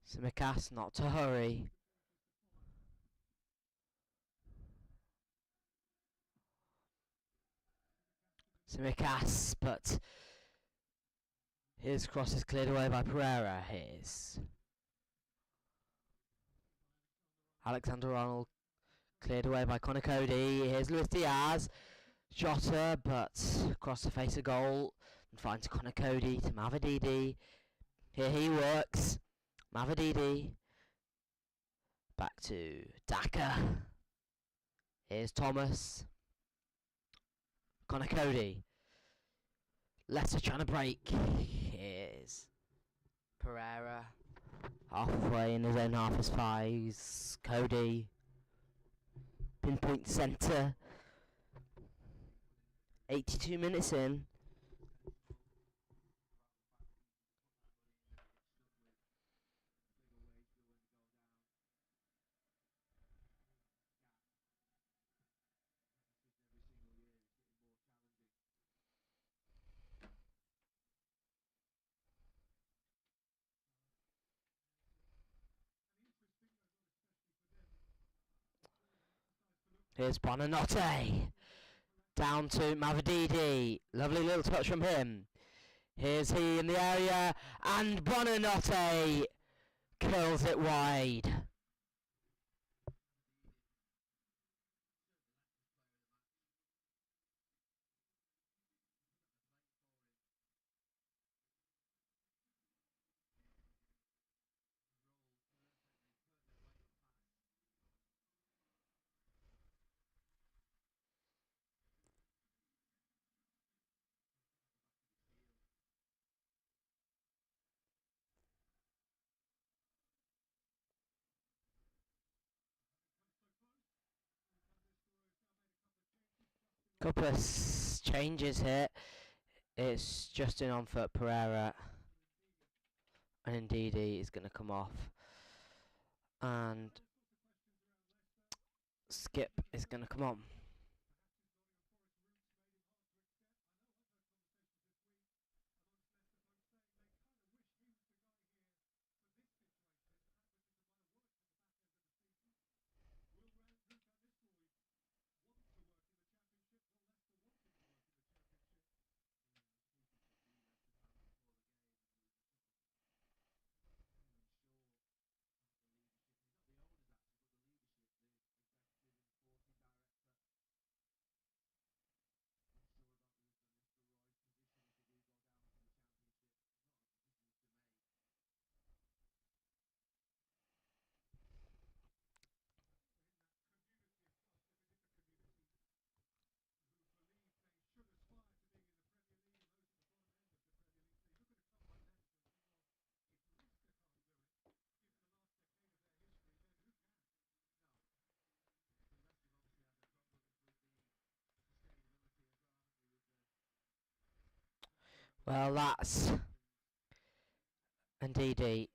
Simicast, not to hurry. Simicast, but his cross is cleared away by Pereira. Here's Alexander Arnold, cleared away by Connor Cody. Here's Luis Diaz. Jota, but across the face of goal and finds Connor Cody to Mavididi. Here he works. Mavididi. Back to Daka. Here's Thomas. Connor Cody. Leicester trying to break. Here's Pereira. Halfway in his own half as fives. Cody. Pinpoint centre. 82 minutes in. Here's Bonanotte. Down to Mavididi. Lovely little touch from him. Here's he in the area. And Bonanotte kills it wide. Couple of changes here. It's Justin on for Pereira. And indeed he is going to come off. And Skip is going to come on. Well, that's Ndidi,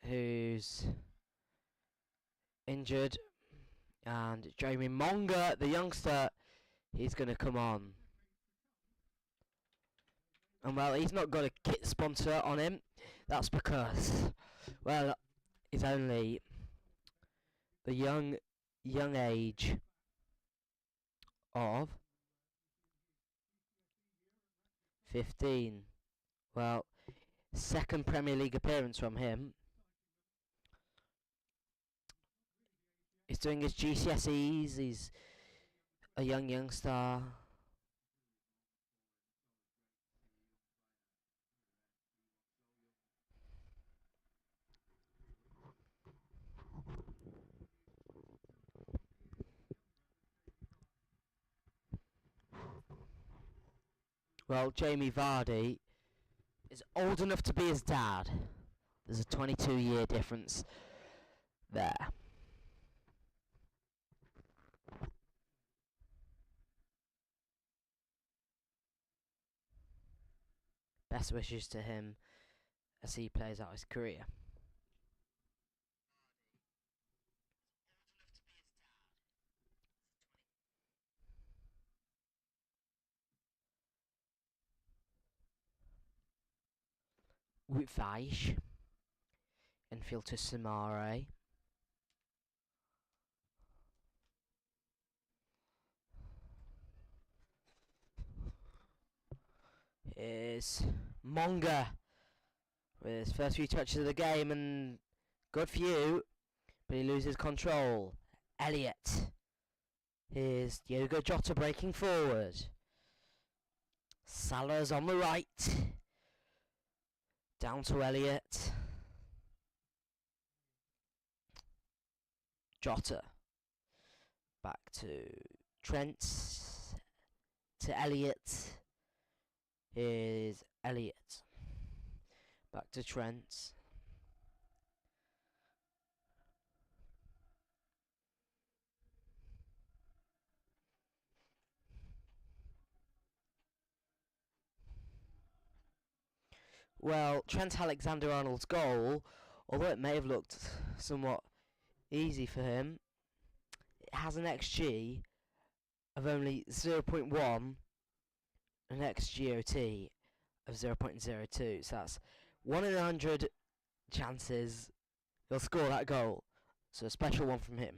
who's injured, and Jamie Monga, the youngster, he's going to come on. And well, he's not got a kit sponsor on him. That's because, well, he's only the young age of 15. Well, second Premier League appearance from him. He's doing his GCSEs. He's a youngster. Well, Jamie Vardy is old enough to be his dad. There's a 22-year difference there. Best wishes to him as he plays out his career. Wout infield to Samare. Here's Monga with his first few touches of the game, and good for you, but he loses control. Elliott. Here's Diogo Jota breaking forward. Salah's on the right. Down to Elliott. Jota. Back to Trent. To Elliott. Here's Elliott. Back to Trent. Well, Trent Alexander-Arnold's goal, although it may have looked somewhat easy for him, it has an XG of only 0.1 and an XGOT of 0.02. So that's 1 in 100 chances he'll score that goal. So a special one from him.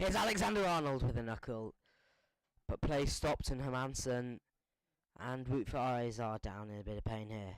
Here's Alexander-Arnold with a knuckle. But play stopped and Hermansen and Wout for eyes are down in a bit of pain here.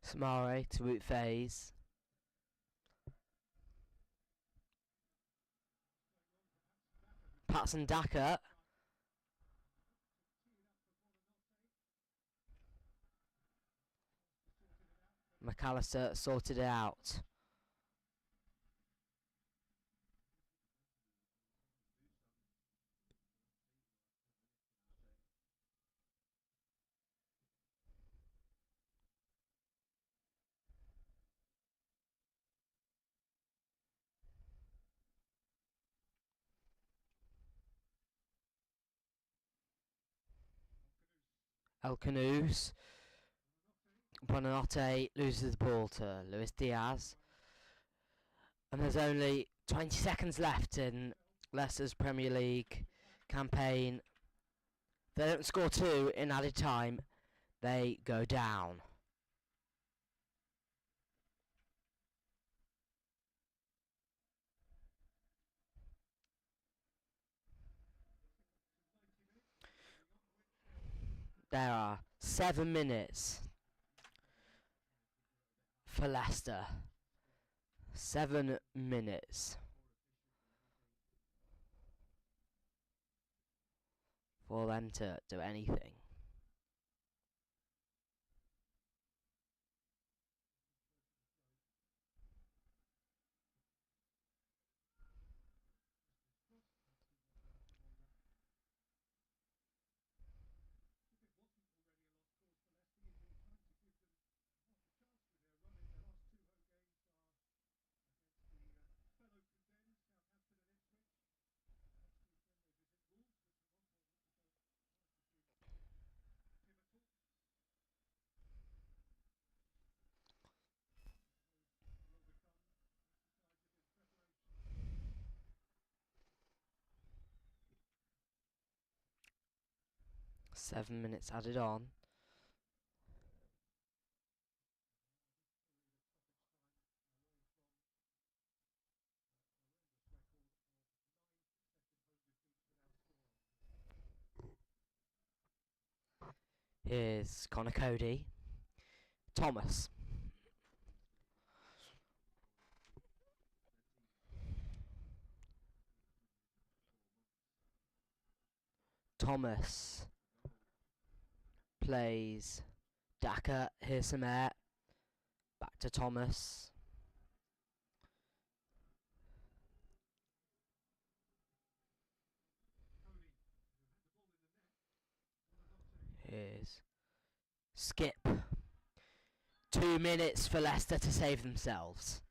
Samare to Wout phase. Patson Daka. McAllister sorted it out. El Canoes. Buonanotte loses the ball to Luis Diaz. And there's only 20 seconds left in Leicester's Premier League campaign. If they don't score 2 in added time, they go down. There are 7 minutes for Leicester. 7 minutes for them to do anything. Seven minutes added on. Here's Connor Cody. Thomas. Thomas plays Daka. Here's some air. Back to Thomas. Here's Skip. 2 minutes for Leicester to save themselves.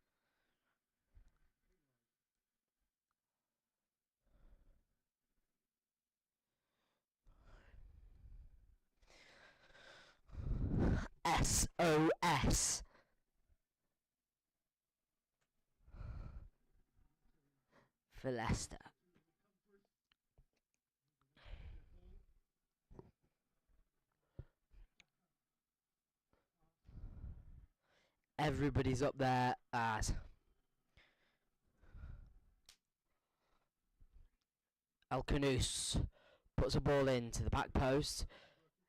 SOS. For Leicester. Everybody's up there as El Canoes puts a ball into the back post,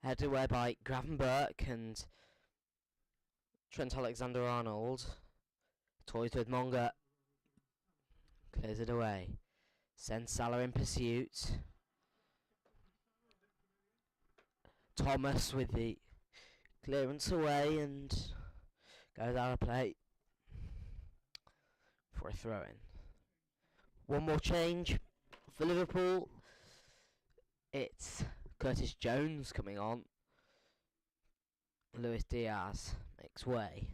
headed away by Gravenberg and Trent Alexander-Arnold. Toys with Monga, clears it away, sends Salah in pursuit. Thomas with the clearance away and goes out of play for a throw-in. One more change for Liverpool. It's Curtis Jones coming on. Luis Diaz makes way.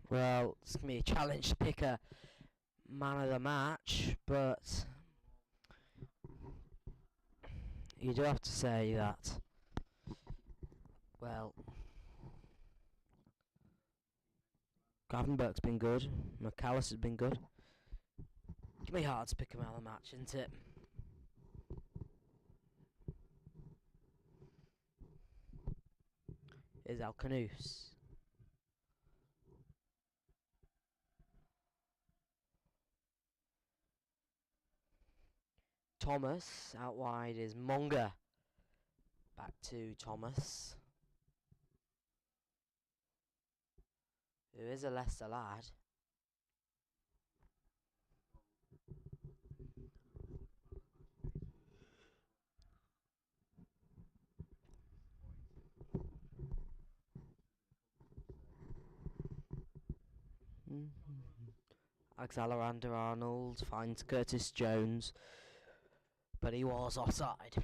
Well, it's going to be a challenge to pick a man of the match, but you do have to say that, well, Gravenberg's been good, McAllister's been good. It's going to be hard to pick a man of the match, isn't it? Here's El Canoes. Thomas, out wide is Monga. Back to Thomas, who is a Leicester lad. Alexander-Arnold finds Curtis Jones, but he was offside.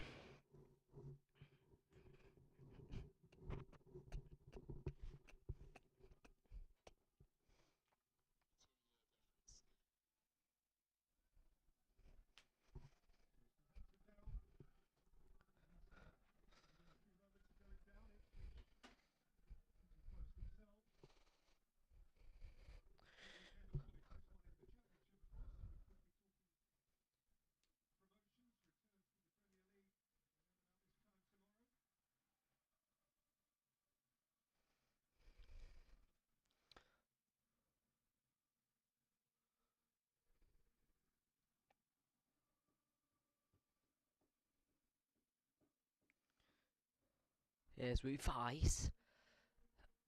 Here's Vice.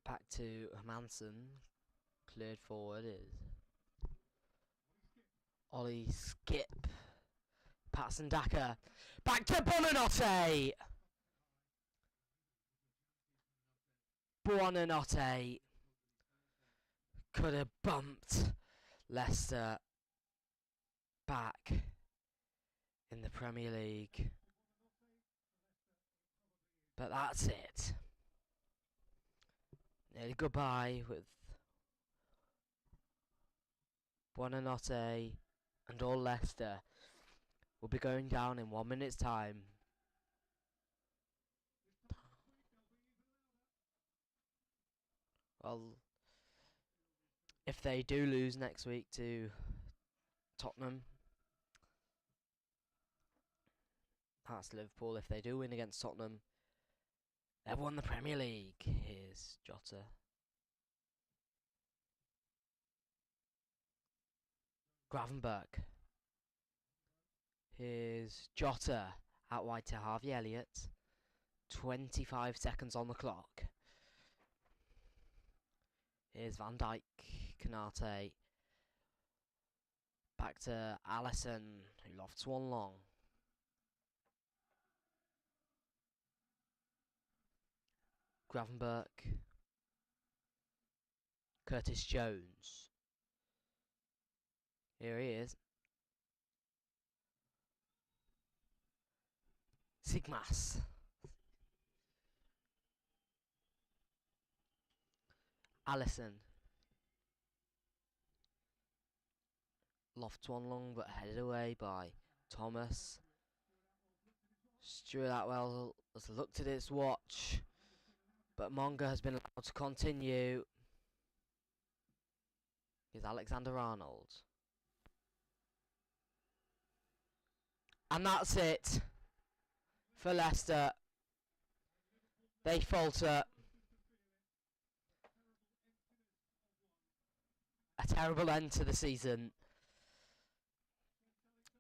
Back to Manson. Cleared forward is Ollie Skip. Patson Daka. Back to Buonanotte! Buonanotte could have bumped Leicester back in the Premier League. But that's it. Nearly goodbye with Buonanotte and all Leicester will be going down in 1 minute's time. Well, if they do lose next week to Tottenham, that's Liverpool. If they do win against Tottenham, they've won the Premier League. Here's Jota. Gravenberch. Here's Jota out wide to Harvey Elliott. 25 seconds on the clock. Here's Van Dijk, Kanate. Back to Alisson, who lofts one long. Gravenberch. Curtis Jones. Here he is. Sigmas. Alisson. Lofts one long but headed away by Thomas. Stuart Atwell has looked at his watch, but Monga has been allowed to continue. Here's Alexander-Arnold. And that's it for Leicester. They falter. A terrible end to the season.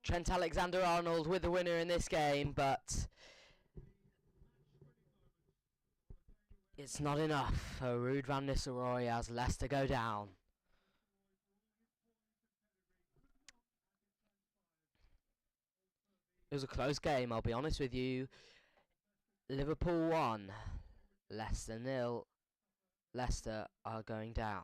Trent Alexander-Arnold with the winner in this game, but it's not enough for Ruud van Nistelrooy as Leicester go down. It was a close game, I'll be honest with you. Liverpool 1, Leicester 0. Leicester are going down.